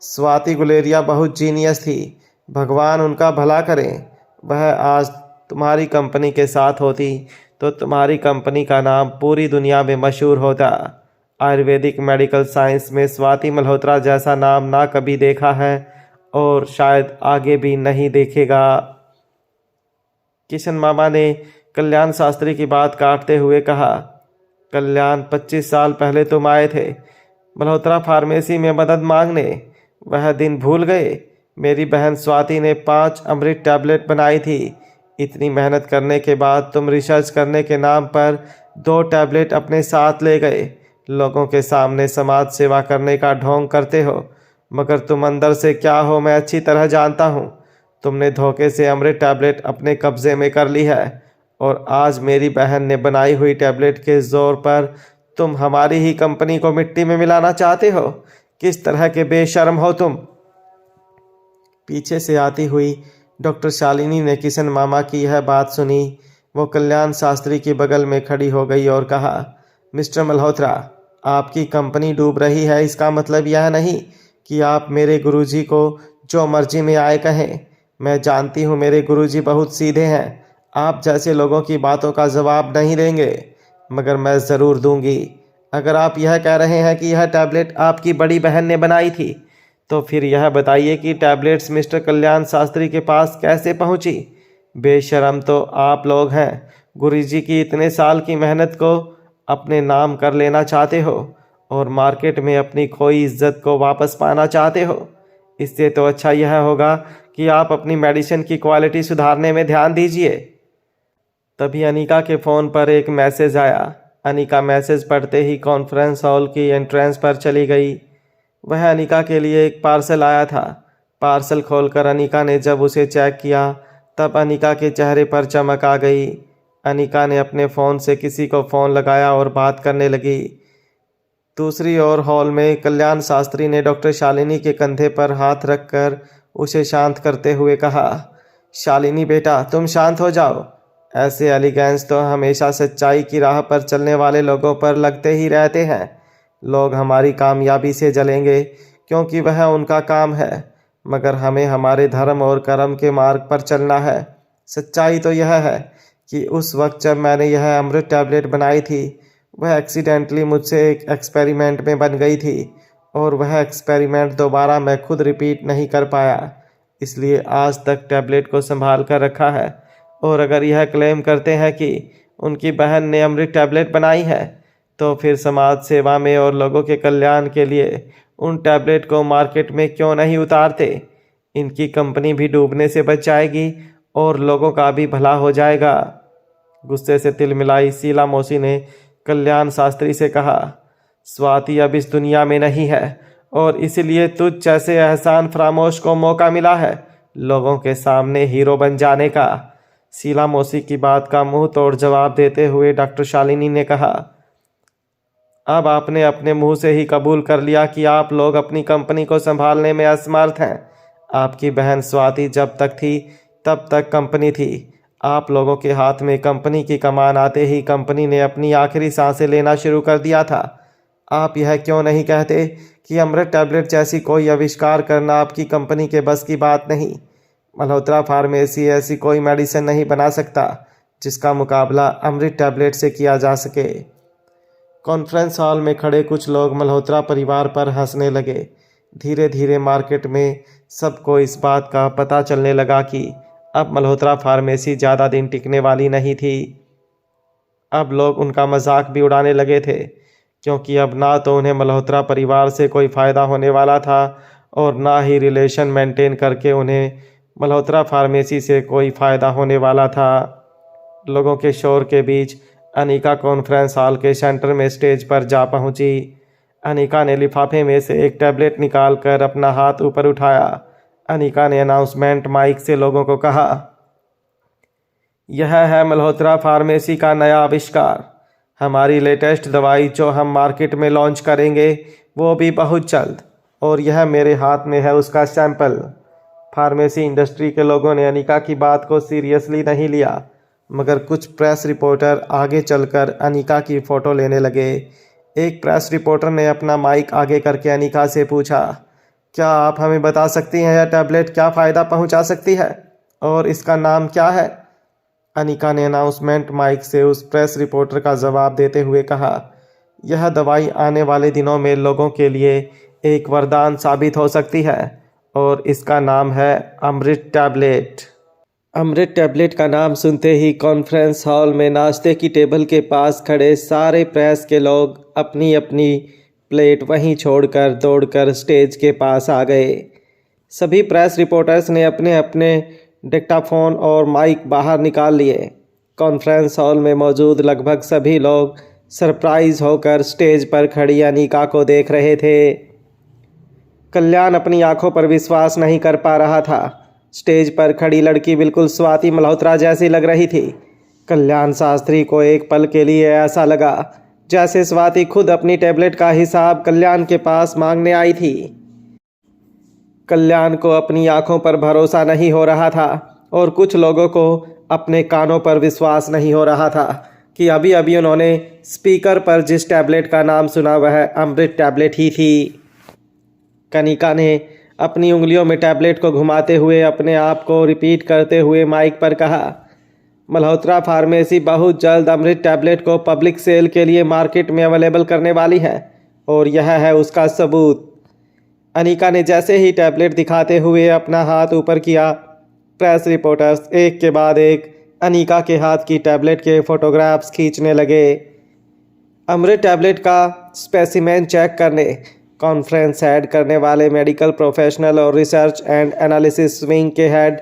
स्वाति गुलेरिया बहुत जीनियस थी, भगवान उनका भला करें। वह आज तुम्हारी कंपनी के साथ होती तो तुम्हारी कंपनी का नाम पूरी दुनिया में मशहूर होता। आयुर्वेदिक मेडिकल साइंस में स्वाति मल्होत्रा जैसा नाम ना कभी देखा है और शायद आगे भी नहीं देखेगा। किशन मामा ने कल्याण शास्त्री की बात काटते हुए कहा, कल्याण 25 साल पहले तुम आए थे मल्होत्रा फार्मेसी में मदद मांगने, वह दिन भूल गए? मेरी बहन स्वाति ने 5 अमृत टैबलेट बनाई थी। इतनी मेहनत करने के बाद तुम रिसर्च करने के नाम पर 2 टैबलेट अपने साथ ले गए। लोगों के सामने समाज सेवा करने का ढोंग करते हो, मगर तुम अंदर से क्या हो मैं अच्छी तरह जानता हूँ। तुमने धोखे से अमृत टैबलेट अपने कब्जे में कर ली है और आज मेरी बहन ने बनाई हुई टैबलेट के जोर पर तुम हमारी ही कंपनी को मिट्टी में मिलाना चाहते हो। किस तरह के बेशर्म हो तुम। पीछे से आती हुई डॉक्टर शालिनी ने किशन मामा की यह बात सुनी। वो कल्याण शास्त्री के बगल में खड़ी हो गई और कहा, मिस्टर मल्होत्रा, आपकी कंपनी डूब रही है, इसका मतलब यह नहीं कि आप मेरे गुरुजी को जो मर्जी में आए कहें। मैं जानती हूँ मेरे गुरुजी बहुत सीधे हैं, आप जैसे लोगों की बातों का जवाब नहीं देंगे, मगर मैं ज़रूर दूंगी। अगर आप यह कह रहे हैं कि यह टैबलेट आपकी बड़ी बहन ने बनाई थी, तो फिर यह बताइए कि टैबलेट्स मिस्टर कल्याण शास्त्री के पास कैसे पहुंची? बेशर्म तो आप लोग हैं, गुरुजी की इतने साल की मेहनत को अपने नाम कर लेना चाहते हो और मार्केट में अपनी खोई इज्जत को वापस पाना चाहते हो। इससे तो अच्छा यह होगा कि आप अपनी मेडिसिन की क्वालिटी सुधारने में ध्यान दीजिए। तभी अनिका के फ़ोन पर एक मैसेज आया। अनिका मैसेज पढ़ते ही कॉन्फ्रेंस हॉल की एंट्रेंस पर चली गई। वह अनिका के लिए एक पार्सल आया था। पार्सल खोलकर अनिका ने जब उसे चेक किया तब अनिका के चेहरे पर चमक आ गई। अनिका ने अपने फ़ोन से किसी को फ़ोन लगाया और बात करने लगी। दूसरी ओर हॉल में कल्याण शास्त्री ने डॉक्टर शालिनी के कंधे पर हाथ रखकर उसे शांत करते हुए कहा, शालिनी बेटा, तुम शांत हो जाओ। ऐसे एलिगेंस तो हमेशा सच्चाई की राह पर चलने वाले लोगों पर लगते ही रहते हैं। लोग हमारी कामयाबी से जलेंगे क्योंकि वह उनका काम है, मगर हमें हमारे धर्म और कर्म के मार्ग पर चलना है। सच्चाई तो यह है कि उस वक्त जब मैंने यह अमृत टैबलेट बनाई थी वह एक्सीडेंटली मुझसे एक एक्सपेरिमेंट में बन गई थी और वह एक्सपेरिमेंट दोबारा मैं खुद रिपीट नहीं कर पाया, इसलिए आज तक टैबलेट को संभाल कर रखा है। और अगर यह क्लेम करते हैं कि उनकी बहन ने अमृत टैबलेट बनाई है तो फिर समाज सेवा में और लोगों के कल्याण के लिए उन टैबलेट को मार्केट में क्यों नहीं उतारते? इनकी कंपनी भी डूबने से बच जाएगी और लोगों का भी भला हो जाएगा। गुस्से से तिलमिलाई शीला मौसी ने कल्याण शास्त्री से कहा, स्वाति अब इस दुनिया में नहीं है और इसलिए तुझ जैसे एहसान फरामोश को मौका मिला है लोगों के सामने हीरो बन जाने का। शीला मौसी की बात का मुंह तोड़ जवाब देते हुए डॉक्टर शालिनी ने कहा, अब आपने अपने मुंह से ही कबूल कर लिया कि आप लोग अपनी कंपनी को संभालने में असमर्थ हैं। आपकी बहन स्वाति जब तक थी तब तक कंपनी थी। आप लोगों के हाथ में कंपनी की कमान आते ही कंपनी ने अपनी आखिरी सांसें लेना शुरू कर दिया था। आप यह क्यों नहीं कहते कि अमृत टैबलेट जैसी कोई आविष्कार करना आपकी कंपनी के बस की बात नहीं? मल्होत्रा फार्मेसी ऐसी कोई मेडिसिन नहीं बना सकता जिसका मुकाबला अमृत टैबलेट से किया जा सके। कॉन्फ्रेंस हॉल में खड़े कुछ लोग मल्होत्रा परिवार पर हंसने लगे। धीरे धीरे मार्केट में सबको इस बात का पता चलने लगा कि अब मल्होत्रा फार्मेसी ज़्यादा दिन टिकने वाली नहीं थी। अब लोग उनका मजाक भी उड़ाने लगे थे, क्योंकि अब ना तो उन्हें मल्होत्रा परिवार से कोई फ़ायदा होने वाला था और ना ही रिलेशन मेंटेन करके उन्हें मल्होत्रा फार्मेसी से कोई फ़ायदा होने वाला था। लोगों के शोर के बीच अनीका कॉन्फ्रेंस हॉल के सेंटर में स्टेज पर जा पहुंची। अनीका ने लिफाफे में से एक टैबलेट निकाल कर अपना हाथ ऊपर उठाया। अनीका ने अनाउंसमेंट माइक से लोगों को कहा, यह है मल्होत्रा फार्मेसी का नया आविष्कार, हमारी लेटेस्ट दवाई जो हम मार्केट में लॉन्च करेंगे वो भी बहुत जल्द, और यह मेरे हाथ में है उसका सैंपल। फार्मेसी इंडस्ट्री के लोगों ने अनीका की बात को सीरियसली नहीं लिया, मगर कुछ प्रेस रिपोर्टर आगे चलकर अनीका की फ़ोटो लेने लगे। एक प्रेस रिपोर्टर ने अपना माइक आगे करके अनीका से पूछा, क्या आप हमें बता सकती हैं यह टैबलेट क्या फ़ायदा पहुंचा सकती है और इसका नाम क्या है? अनीका ने अनाउंसमेंट माइक से उस प्रेस रिपोर्टर का जवाब देते हुए कहा, यह दवाई आने वाले दिनों में लोगों के लिए एक वरदान साबित हो सकती है और इसका नाम है अमृत टैबलेट। अमृत टैबलेट का नाम सुनते ही कॉन्फ्रेंस हॉल में नाश्ते की टेबल के पास खड़े सारे प्रेस के लोग अपनी अपनी प्लेट वहीं छोड़कर दौड़कर स्टेज के पास आ गए। सभी प्रेस रिपोर्टर्स ने अपने अपने डिक्टाफोन और माइक बाहर निकाल लिए। कॉन्फ्रेंस हॉल में मौजूद लगभग सभी लोग सरप्राइज होकर स्टेज पर खड़ी अनीका को देख रहे थे। कल्याण अपनी आंखों पर विश्वास नहीं कर पा रहा था। स्टेज पर खड़ी लड़की बिल्कुल स्वाति मल्होत्रा जैसी लग रही थी। कल्याण शास्त्री को एक पल के लिए ऐसा लगा जैसे स्वाति खुद अपनी टैबलेट का हिसाब कल्याण के पास मांगने आई थी। कल्याण को अपनी आंखों पर भरोसा नहीं हो रहा था और कुछ लोगों को अपने कानों पर विश्वास नहीं हो रहा था कि अभी अभी उन्होंने स्पीकर पर जिस टैबलेट का नाम सुना वह अमृत टैबलेट ही थी। कनिका ने अपनी उंगलियों में टैबलेट को घुमाते हुए अपने आप को रिपीट करते हुए माइक पर कहा, मल्होत्रा फार्मेसी बहुत जल्द अमृत टैबलेट को पब्लिक सेल के लिए मार्केट में अवेलेबल करने वाली है और यह है उसका सबूत। अनीका ने जैसे ही टैबलेट दिखाते हुए अपना हाथ ऊपर किया, प्रेस रिपोर्टर्स एक के बाद एक अनीका के हाथ की टैबलेट के फोटोग्राफ्स खींचने लगे। अमृत टैबलेट का स्पेसिमेन चेक करने कॉन्फ्रेंस हेड करने वाले मेडिकल प्रोफेशनल और रिसर्च एंड एनालिसिस विंग के हेड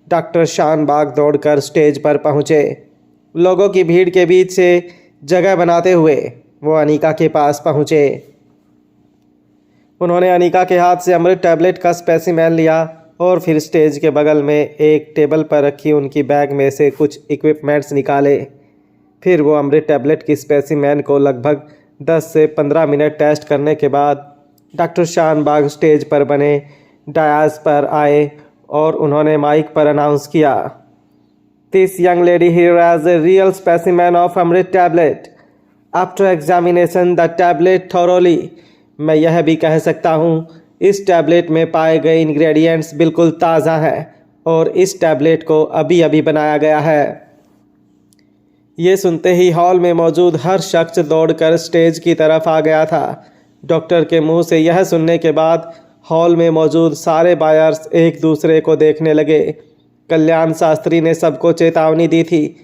डॉक्टर शानबाग दौड़कर स्टेज पर पहुंचे। लोगों की भीड़ के बीच से जगह बनाते हुए वो अनीका के पास पहुंचे। उन्होंने अनीका के हाथ से अमृत टैबलेट का स्पेसिमेन लिया और फिर स्टेज के बगल में एक टेबल पर रखी उनकी बैग में से कुछ इक्विपमेंट्स निकाले। फिर वो अमृत टैबलेट की स्पेसिमेन को लगभग 10 से 15 मिनट टेस्ट करने के बाद डॉक्टर शानबाग स्टेज पर बने डायस पर आए और उन्होंने माइक पर अनाउंस किया, this young lady here has a real specimen of Amrit tablet. After examination the tablet thoroughly, मैं यह भी कह सकता हूँ इस टैबलेट में पाए गए इंग्रेडिएंट्स बिल्कुल ताज़ा हैं और इस टैबलेट को अभी अभी बनाया गया है। ये सुनते ही हॉल में मौजूद हर शख्स दौड़कर स्टेज की तरफ आ गया था। डॉक्टर के मुंह से यह सुनने के बाद हॉल में मौजूद सारे बायर्स एक दूसरे को देखने लगे। कल्याण शास्त्री ने सबको चेतावनी दी थी,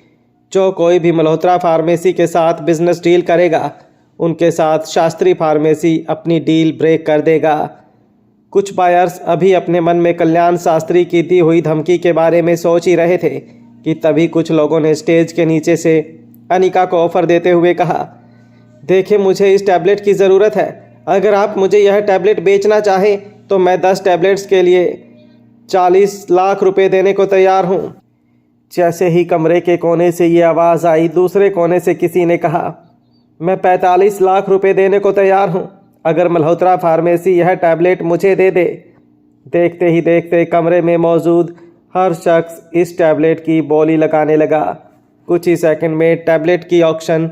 जो कोई भी मल्होत्रा फार्मेसी के साथ बिजनेस डील करेगा उनके साथ शास्त्री फार्मेसी अपनी डील ब्रेक कर देगा। कुछ बायर्स अभी अपने मन में कल्याण शास्त्री की दी हुई धमकी के बारे में सोच ही रहे थे कि तभी कुछ लोगों ने स्टेज के नीचे से अनीका को ऑफर देते हुए कहा, देखिए मुझे इस टैबलेट की ज़रूरत है, अगर आप मुझे यह टैबलेट बेचना चाहें तो मैं 10 टैबलेट्स के लिए 40 लाख रुपए देने को तैयार हूँ। जैसे ही कमरे के कोने से ये आवाज़ आई, दूसरे कोने से किसी ने कहा, मैं 45 लाख रुपए देने को तैयार हूँ अगर मल्होत्रा फार्मेसी यह टैबलेट मुझे दे दे। देखते ही देखते कमरे में मौजूद हर शख्स इस टैबलेट की बोली लगाने लगा। कुछ ही सेकंड में टैबलेट की ऑक्शन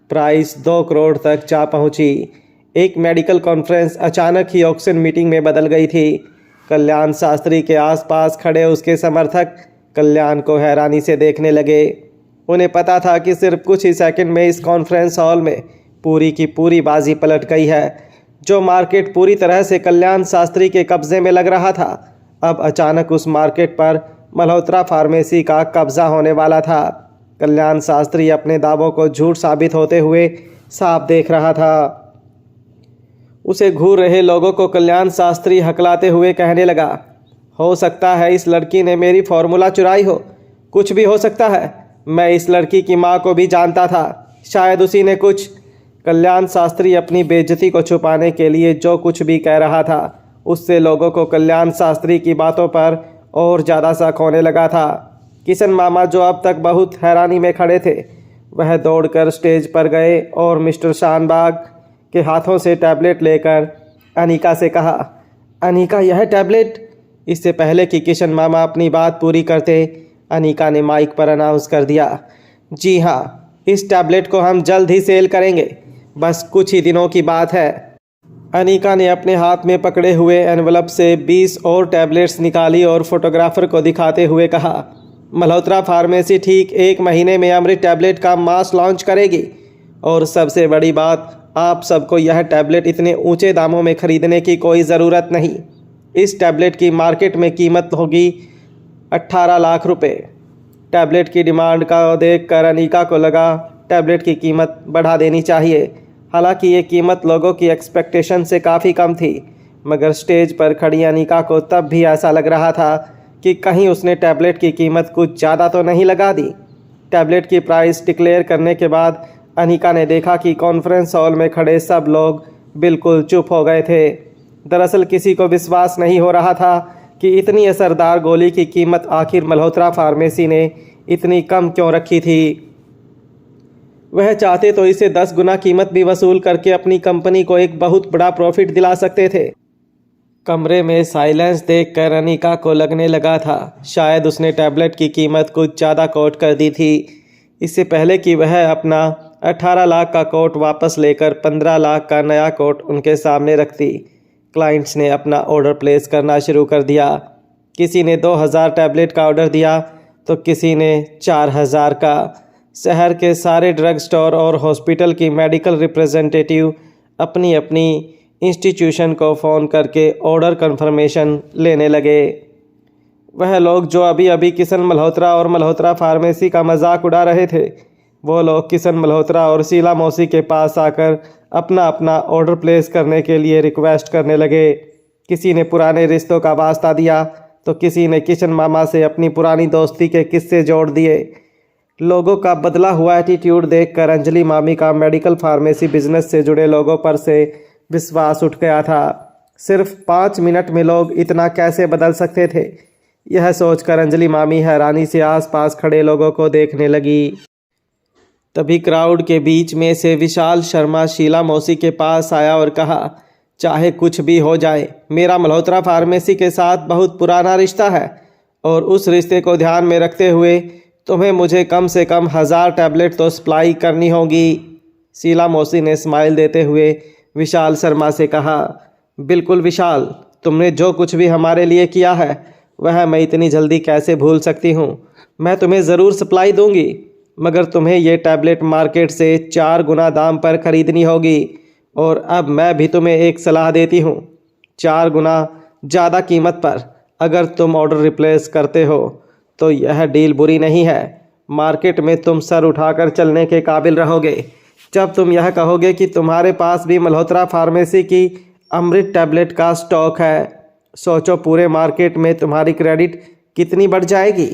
प्राइस 2 करोड़ तक जा पहुंची। एक मेडिकल कॉन्फ्रेंस अचानक ही ऑक्शन मीटिंग में बदल गई थी। कल्याण शास्त्री के आसपास खड़े उसके समर्थक कल्याण को हैरानी से देखने लगे। उन्हें पता था कि सिर्फ कुछ ही सेकंड में इस कॉन्फ्रेंस हॉल में पूरी की पूरी बाजी पलट गई है। जो मार्केट पूरी तरह से कल्याण शास्त्री के कब्जे में लग रहा था। अब अचानक उस मार्केट पर मल्होत्रा फार्मेसी का कब्जा होने वाला था। कल्याण शास्त्री अपने दावों को झूठ साबित होते हुए साफ देख रहा था। उसे घूर रहे लोगों को कल्याण शास्त्री हकलाते हुए कहने लगा, हो सकता है इस लड़की ने मेरी फॉर्मूला चुराई हो, कुछ भी हो सकता है। मैं इस लड़की की माँ को भी जानता था, शायद उसी ने कुछ। कल्याण शास्त्री अपनी बेइज्जती को छुपाने के लिए जो कुछ भी कह रहा था, उससे लोगों को कल्याण शास्त्री की बातों पर और ज़्यादा शक होने लगा था। किशन मामा, जो अब तक बहुत हैरानी में खड़े थे, वह दौड़कर स्टेज पर गए और मिस्टर शानबाग के हाथों से टैबलेट लेकर अनीका से कहा, अनीका यह टैबलेट। इससे पहले कि किशन मामा अपनी बात पूरी करते, अनीका ने माइक पर अनाउंस कर दिया, जी हाँ, इस टैबलेट को हम जल्द ही सेल करेंगे, बस कुछ ही दिनों की बात है। अनीका ने अपने हाथ में पकड़े हुए एनवलप से 20 और टैबलेट्स निकाली और फोटोग्राफर को दिखाते हुए कहा, मल्होत्रा फार्मेसी ठीक 1 महीने में अमृत टैबलेट का मास लॉन्च करेगी। और सबसे बड़ी बात, आप सबको यह टैबलेट इतने ऊंचे दामों में खरीदने की कोई ज़रूरत नहीं। इस टैबलेट की मार्केट में कीमत होगी 18 लाख रुपए। टैबलेट की डिमांड का देखकर अनीका को लगा टैबलेट की कीमत बढ़ा देनी चाहिए। हालांकि ये कीमत लोगों की एक्सपेक्टेशन से काफ़ी कम थी, मगर स्टेज पर खड़ी अनीका को तब भी ऐसा लग रहा था कि कहीं उसने टैबलेट की कीमत कुछ ज़्यादा तो नहीं लगा दी। टैबलेट की प्राइस डिक्लेयर करने के बाद अनीका ने देखा कि कॉन्फ्रेंस हॉल में खड़े सब लोग बिल्कुल चुप हो गए थे। दरअसल किसी को विश्वास नहीं हो रहा था कि इतनी असरदार गोली की कीमत आखिर मल्होत्रा फार्मेसी ने इतनी कम क्यों रखी थी। वह चाहते तो इसे 10 गुना कीमत भी वसूल करके अपनी कंपनी को एक बहुत बड़ा प्रॉफिट दिला सकते थे। कमरे में साइलेंस देखकर अनीका को लगने लगा था शायद उसने टैबलेट की कीमत कुछ ज़्यादा कोट कर दी थी। इससे पहले कि वह अपना 18 लाख का कोट वापस लेकर 15 लाख का नया कोट उनके सामने रखती, क्लाइंट्स ने अपना ऑर्डर प्लेस करना शुरू कर दिया। किसी ने 2000 टैबलेट का ऑर्डर दिया तो किसी ने 4000 का। शहर के सारे ड्रग स्टोर और हॉस्पिटल की मेडिकल रिप्रेजेंटेटिव अपनी अपनी इंस्टीट्यूशन को फ़ोन करके ऑर्डर कंफर्मेशन लेने लगे। वह लोग जो अभी अभी किशन मल्होत्रा और मल्होत्रा फार्मेसी का मजाक उड़ा रहे थे, वो लोग किशन मल्होत्रा और शीला मौसी के पास आकर अपना अपना ऑर्डर प्लेस करने के लिए रिक्वेस्ट करने लगे। किसी ने पुराने रिश्तों का वास्ता दिया तो किसी ने किशन मामा से अपनी पुरानी दोस्ती के किस्से जोड़ दिए। लोगों का बदला हुआ एटीट्यूड देखकर अंजलि मामी का मेडिकल फार्मेसी बिजनेस से जुड़े लोगों पर से विश्वास उठ गया था। सिर्फ 5 मिनट में लोग इतना कैसे बदल सकते थे, यह सोचकर अंजलि मामी हैरानी से आसपास खड़े लोगों को देखने लगी। तभी क्राउड के बीच में से विशाल शर्मा शीला मौसी के पास आया और कहा, चाहे कुछ भी हो जाए, मेरा मल्होत्रा फार्मेसी के साथ बहुत पुराना रिश्ता है और उस रिश्ते को ध्यान में रखते हुए तुम्हें मुझे कम से कम 1000 टैबलेट तो सप्लाई करनी होगी। शीला मौसी ने स्माइल देते हुए विशाल शर्मा से कहा, बिल्कुल विशाल, तुमने जो कुछ भी हमारे लिए किया है वह मैं इतनी जल्दी कैसे भूल सकती हूँ। मैं तुम्हें ज़रूर सप्लाई दूंगी, मगर तुम्हें ये टैबलेट मार्केट से 4 गुना दाम पर खरीदनी होगी। और अब मैं भी तुम्हें एक सलाह देती हूँ, 4 गुना ज़्यादा कीमत पर अगर तुम ऑर्डर रिप्लेस करते हो तो यह डील बुरी नहीं है। मार्केट में तुम सर उठाकर चलने के काबिल रहोगे जब तुम यह कहोगे कि तुम्हारे पास भी मल्होत्रा फार्मेसी की अमृत टैबलेट का स्टॉक है। सोचो, पूरे मार्केट में तुम्हारी क्रेडिट कितनी बढ़ जाएगी।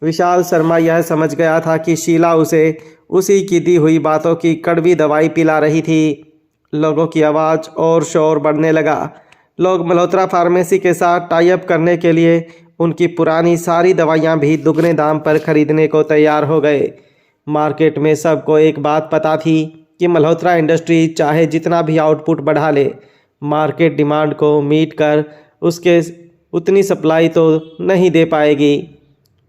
विशाल शर्मा यह समझ गया था कि शीला उसे उसी की दी हुई बातों की कड़वी दवाई पिला रही थी। लोगों की आवाज़ और शोर बढ़ने लगा। लोग मल्होत्रा फार्मेसी के साथ टाई अप करने के लिए उनकी पुरानी सारी दवाइयाँ भी दुगने दाम पर खरीदने को तैयार हो गए। मार्केट में सबको एक बात पता थी कि मल्होत्रा इंडस्ट्री चाहे जितना भी आउटपुट बढ़ा ले, मार्केट डिमांड को मीट कर उसके उतनी सप्लाई तो नहीं दे पाएगी।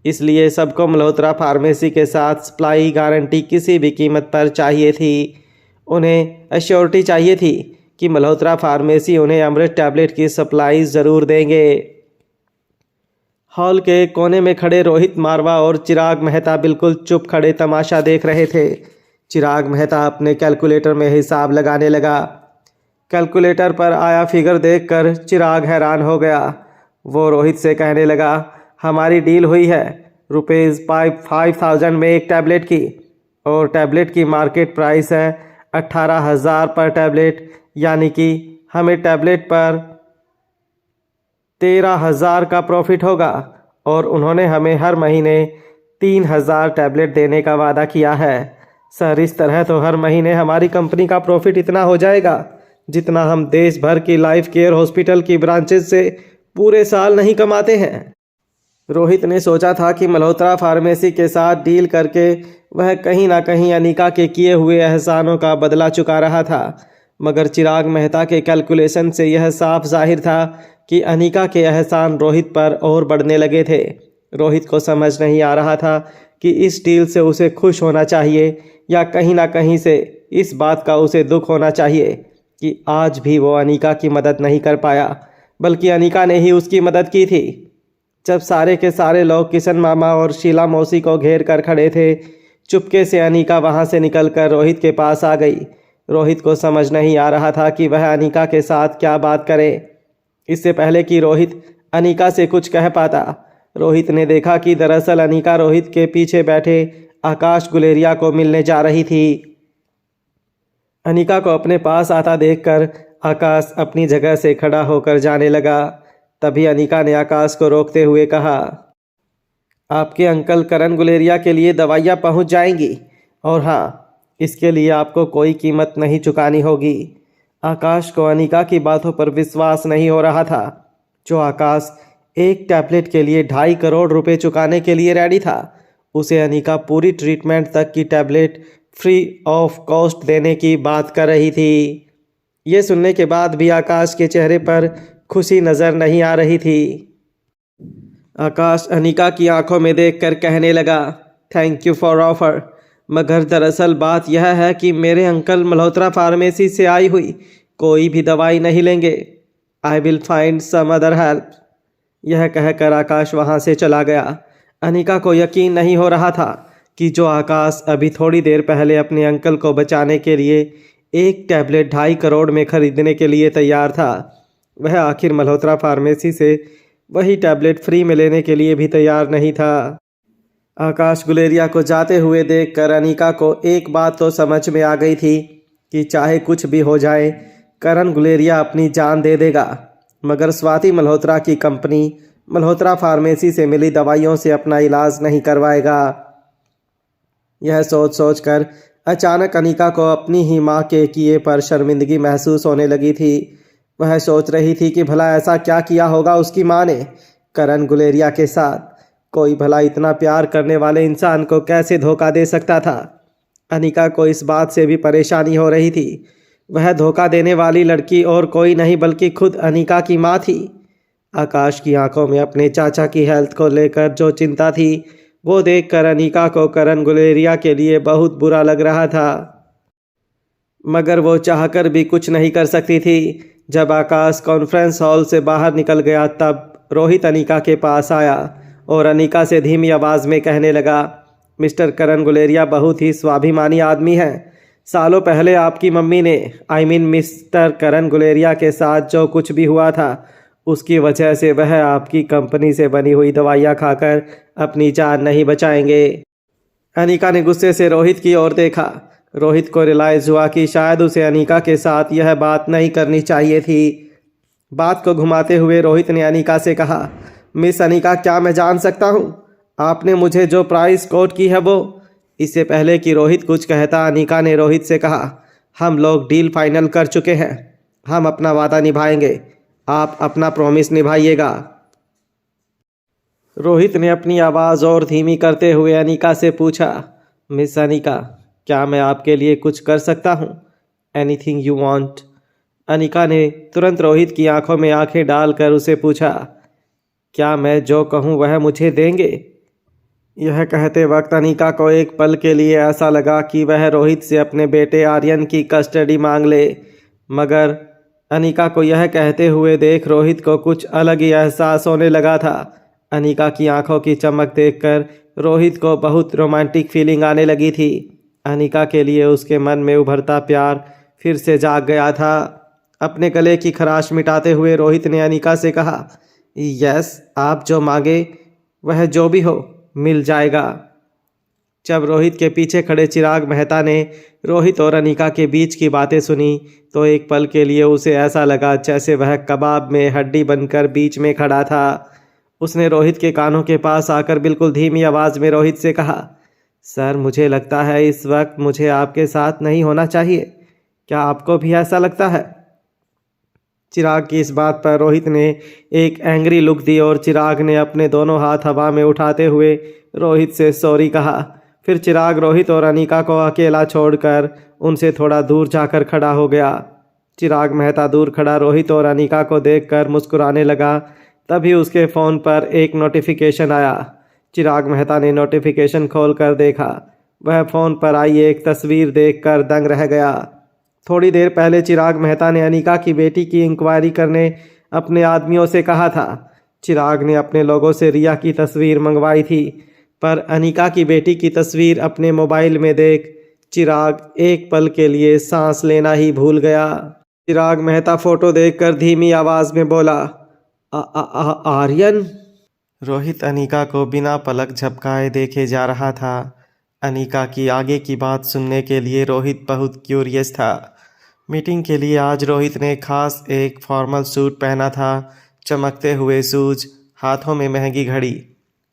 इसलिए सबको मल्होत्रा फार्मेसी के साथ सप्लाई गारंटी किसी भी कीमत पर चाहिए थी। उन्हें एश्योरिटी चाहिए थी कि मल्होत्रा फार्मेसी उन्हें अमृत टैबलेट की सप्लाई ज़रूर देंगे। हॉल के कोने में खड़े रोहित मारवा और चिराग मेहता बिल्कुल चुप खड़े तमाशा देख रहे थे। चिराग मेहता अपने कैलकुलेटर में हिसाब लगाने लगा। कैलकुलेटर पर आया फिगर देखकर चिराग हैरान हो गया। वो रोहित से कहने लगा, हमारी डील हुई है ₹5,000 में एक टैबलेट की, और टैबलेट की मार्केट प्राइस है 18,000 पर टैबलेट, यानी कि हमें टैबलेट पर 13,000 का प्रॉफिट होगा। और उन्होंने हमें हर महीने 3,000 टैबलेट देने का वादा किया है। सर, इस तरह तो हर महीने हमारी कंपनी का प्रॉफिट इतना हो जाएगा जितना हम देश भर की लाइफ केयर हॉस्पिटल की ब्रांचेस से पूरे साल नहीं कमाते हैं। रोहित ने सोचा था कि मल्होत्रा फार्मेसी के साथ डील करके वह कहीं ना कहीं अनीका के किए हुए एहसानों का बदला चुका रहा था, मगर चिराग मेहता के कैलकुलेशन से यह साफ जाहिर था कि अनीका के एहसान रोहित पर और बढ़ने लगे थे। रोहित को समझ नहीं आ रहा था कि इस डील से उसे खुश होना चाहिए या कहीं ना कहीं से इस बात का उसे दुख होना चाहिए कि आज भी वो अनीका की मदद नहीं कर पाया, बल्कि अनीका ने ही उसकी मदद की थी। जब सारे के सारे लोग किशन मामा और शीला मौसी को घेर कर खड़े थे, चुपके से अनीका वहां से निकलकर रोहित के पास आ गई। रोहित को समझ नहीं आ रहा था कि वह अनीका के साथ क्या बात करे। इससे पहले कि रोहित अनीका से कुछ कह पाता, रोहित ने देखा कि दरअसल अनीका रोहित के पीछे बैठे आकाश गुलेरिया को मिलने जा रही थी। अनीका को अपने पास आता देखकर आकाश अपनी जगह से खड़ा होकर जाने लगा। तभी अनीका ने आकाश को रोकते हुए कहा, आपके अंकल करण गुलेरिया के लिए दवाइयाँ पहुंच जाएंगी, और हाँ, इसके लिए आपको कोई कीमत नहीं चुकानी होगी। आकाश को अनीका की बातों पर विश्वास नहीं हो रहा था। जो आकाश एक टैबलेट के लिए 2.5 करोड़ रुपए चुकाने के लिए रेडी था, उसे अनीका पूरी ट्रीटमेंट तक की टैबलेट फ्री ऑफ कॉस्ट देने की बात कर रही थी। ये सुनने के बाद भी आकाश के चेहरे पर खुशी नज़र नहीं आ रही थी। आकाश अनीका की आंखों में देखकर कहने लगा, थैंक यू फॉर ऑफर, मगर दरअसल बात यह है कि मेरे अंकल मल्होत्रा फार्मेसी से आई हुई कोई भी दवाई नहीं लेंगे। I will find some other help. यह कहकर आकाश वहाँ से चला गया। अनीका को यकीन नहीं हो रहा था कि जो आकाश अभी थोड़ी देर पहले अपने अंकल को बचाने के लिए एक टैबलेट 2.5 करोड़ में खरीदने के लिए तैयार था, वह आखिर मल्होत्रा फार्मेसी से वही टैबलेट फ्री में लेने के लिए भी तैयार नहीं था। आकाश गुलेरिया को जाते हुए देखकर अनीका को एक बात तो समझ में आ गई थी कि चाहे कुछ भी हो जाए, करण गुलेरिया अपनी जान दे देगा, मगर स्वाति मल्होत्रा की कंपनी मल्होत्रा फार्मेसी से मिली दवाइयों से अपना इलाज नहीं करवाएगा। यह सोच सोच कर अचानक अनीका को अपनी ही माँ के किए पर शर्मिंदगी महसूस होने लगी थी। वह सोच रही थी कि भला ऐसा क्या किया होगा उसकी माँ ने करण गुलेरिया के साथ। कोई भला इतना प्यार करने वाले इंसान को कैसे धोखा दे सकता था। अनीका को इस बात से भी परेशानी हो रही थी। वह धोखा देने वाली लड़की और कोई नहीं बल्कि खुद अनीका की माँ थी। आकाश की आंखों में अपने चाचा की हेल्थ को लेकर जो चिंता थी, वो देखकर अनीका को करण गुलेरिया के लिए बहुत बुरा लग रहा था, मगर वो चाहकर भी कुछ नहीं कर सकती थी। जब आकाश कॉन्फ्रेंस हॉल से बाहर निकल गया, तब रोहित अनीका के पास आया और अनीका से धीमी आवाज़ में कहने लगा, मिस्टर करण गुलेरिया बहुत ही स्वाभिमानी आदमी हैं। सालों पहले आपकी मम्मी ने मिस्टर करण गुलेरिया के साथ जो कुछ भी हुआ था, उसकी वजह से वह आपकी कंपनी से बनी हुई दवाइयाँ खाकर अपनी जान नहीं बचाएंगे। अनीका ने गुस्से से रोहित की ओर देखा। रोहित को रियलाइज़ हुआ कि शायद उसे अनीका के साथ यह बात नहीं करनी चाहिए थी। बात को घुमाते हुए रोहित ने अनीका से कहा, मिस अनीका, क्या मैं जान सकता हूँ आपने मुझे जो प्राइस कोट की है वो? इससे पहले कि रोहित कुछ कहता, अनीका ने रोहित से कहा, हम लोग डील फाइनल कर चुके हैं, हम अपना वादा निभाएंगे, आप अपना प्रॉमिस निभाइएगा। रोहित ने अपनी आवाज़ और धीमी करते हुए अनीका से पूछा, मिस अनीका, क्या मैं आपके लिए कुछ कर सकता हूँ? Anything you want? अनीका ने तुरंत रोहित की आंखों में आंखें डालकर उसे पूछा, क्या मैं जो कहूँ वह मुझे देंगे? यह कहते वक्त अनीका को एक पल के लिए ऐसा लगा कि वह रोहित से अपने बेटे आर्यन की कस्टडी मांग ले, मगर अनीका को यह कहते हुए देख रोहित को कुछ अलग ही एहसास होने लगा था। अनीका की आंखों की चमक देखकर रोहित को बहुत रोमांटिक फीलिंग आने लगी थी। अनीका के लिए उसके मन में उभरता प्यार फिर से जाग गया था। अपने गले की खराश मिटाते हुए रोहित ने अनिका से कहा, यस, आप जो मांगे वह जो भी हो मिल जाएगा। जब रोहित के पीछे खड़े चिराग मेहता ने रोहित और अनिका के बीच की बातें सुनी तो एक पल के लिए उसे ऐसा लगा जैसे वह कबाब में हड्डी बनकर बीच में खड़ा था। उसने रोहित के कानों के पास आकर बिल्कुल धीमी आवाज़ में रोहित से कहा, सर, मुझे लगता है इस वक्त मुझे आपके साथ नहीं होना चाहिए। क्या आपको भी ऐसा लगता है? चिराग की इस बात पर रोहित ने एक एंग्री लुक दी और चिराग ने अपने दोनों हाथ हवा में उठाते हुए रोहित से सॉरी कहा। फिर चिराग रोहित और अनिका को अकेला छोड़कर उनसे थोड़ा दूर जाकर खड़ा हो गया। चिराग मेहता दूर खड़ा रोहित और अनिका को देखकर मुस्कुराने लगा। तभी उसके फ़ोन पर एक नोटिफिकेशन आया। चिराग मेहता ने नोटिफिकेशन खोलकर देखा। वह फ़ोन पर आई एक तस्वीर देखकर दंग रह गया। थोड़ी देर पहले चिराग मेहता ने अनिका की बेटी की इंक्वायरी करने अपने आदमियों से कहा था। चिराग ने अपने लोगों से रिया की तस्वीर मंगवाई थी, पर अनिका की बेटी की तस्वीर अपने मोबाइल में देख चिराग एक पल के लिए सांस लेना ही भूल गया। चिराग मेहता फ़ोटो देखकर धीमी आवाज़ में बोला, आर्यन। रोहित अनिका को बिना पलक झपकाए देखे जा रहा था। अनिका की आगे की बात सुनने के लिए रोहित बहुत क्यूरियस था। मीटिंग के लिए आज रोहित ने खास एक फॉर्मल सूट पहना था। चमकते हुए शूज, हाथों में महंगी घड़ी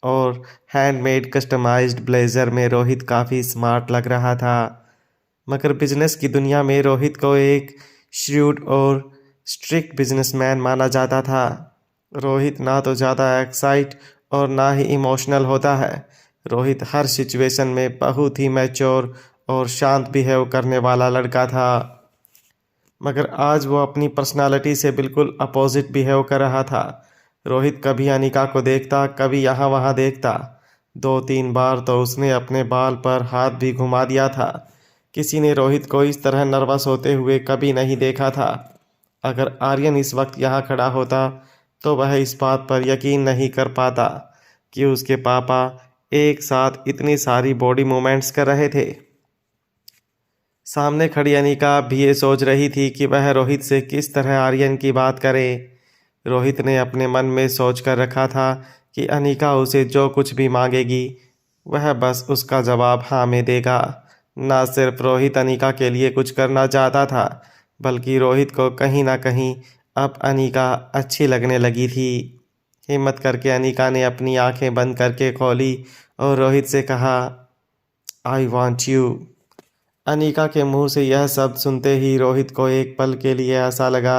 और हैंडमेड कस्टमाइज्ड ब्लेज़र में रोहित काफ़ी स्मार्ट लग रहा था। मगर बिजनेस की दुनिया में रोहित को एक श्रूड और स्ट्रिक्ट बिजनेसमैन माना जाता था। रोहित ना तो ज़्यादा एक्साइट और ना ही इमोशनल होता है। रोहित हर सिचुएशन में बहुत ही मैच्योर और शांत बिहेव करने वाला लड़का था। मगर आज वो अपनी पर्सनालिटी से बिल्कुल अपोजिट बिहेव कर रहा था। रोहित कभी अनिका को देखता, कभी यहाँ वहाँ देखता। 2-3 बार तो उसने अपने बाल पर हाथ भी घुमा दिया था। किसी ने रोहित को इस तरह नर्वस होते हुए कभी नहीं देखा था। अगर आर्यन इस वक्त यहाँ खड़ा होता तो वह इस बात पर यकीन नहीं कर पाता कि उसके पापा एक साथ इतनी सारी बॉडी मूवमेंट्स कर रहे थे। सामने खड़ी अनिका भी ये सोच रही थी कि वह रोहित से किस तरह आर्यन की बात करे। रोहित ने अपने मन में सोच कर रखा था कि अनिका उसे जो कुछ भी मांगेगी वह बस उसका जवाब हाँ में देगा। ना सिर्फ रोहित अनिका के लिए कुछ करना चाहता था, बल्कि रोहित को कहीं ना कहीं अब अनिका अच्छी लगने लगी थी। हिम्मत करके अनिका ने अपनी आंखें बंद करके खोली और रोहित से कहा, आई वॉन्ट यू। अनिका के मुंह से यह शब्द सुनते ही रोहित को एक पल के लिए ऐसा लगा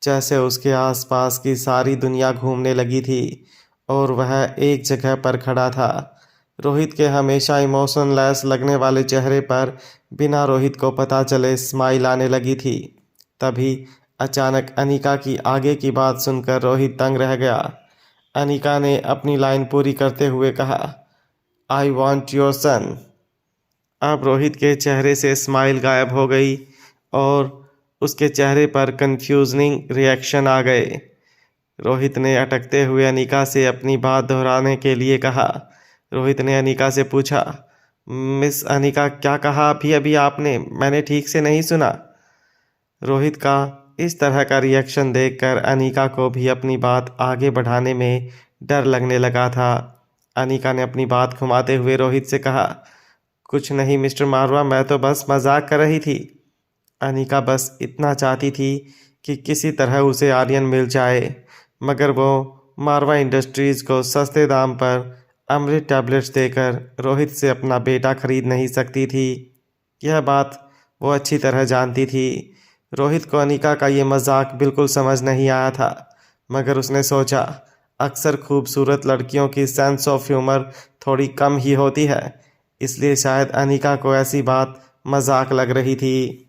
जैसे उसके आसपास की सारी दुनिया घूमने लगी थी और वह एक जगह पर खड़ा था। रोहित के हमेशा इमोशनलेस लगने वाले चेहरे पर बिना रोहित को पता चले स्माइल आने लगी थी। तभी अचानक अनिका की आगे की बात सुनकर रोहित दंग रह गया। अनिका ने अपनी लाइन पूरी करते हुए कहा, आई वॉन्ट योर सन। अब रोहित के चेहरे से स्माइल गायब हो गई और उसके चेहरे पर कंफ्यूजनिंग रिएक्शन आ गए। रोहित ने अटकते हुए अनिका से अपनी बात दोहराने के लिए कहा। रोहित ने अनिका से पूछा, मिस अनिका, क्या कहा अभी आपने? मैंने ठीक से नहीं सुना। रोहित का इस तरह का रिएक्शन देखकर अनिका को भी अपनी बात आगे बढ़ाने में डर लगने लगा था। अनिका ने अपनी बात घुमाते हुए रोहित से कहा, कुछ नहीं मिस्टर मारवा, मैं तो बस मजाक कर रही थी। अनिका बस इतना चाहती थी कि किसी तरह उसे आर्यन मिल जाए, मगर वो मारवा इंडस्ट्रीज़ को सस्ते दाम पर अमृत टैबलेट्स देकर रोहित से अपना बेटा खरीद नहीं सकती थी। यह बात वो अच्छी तरह जानती थी। रोहित को अनिका का ये मजाक बिल्कुल समझ नहीं आया था, मगर उसने सोचा, अक्सर खूबसूरत लड़कियों की सेंस ऑफ ह्यूमर थोड़ी कम ही होती है, इसलिए शायद अनिका को ऐसी बात मजाक लग रही थी।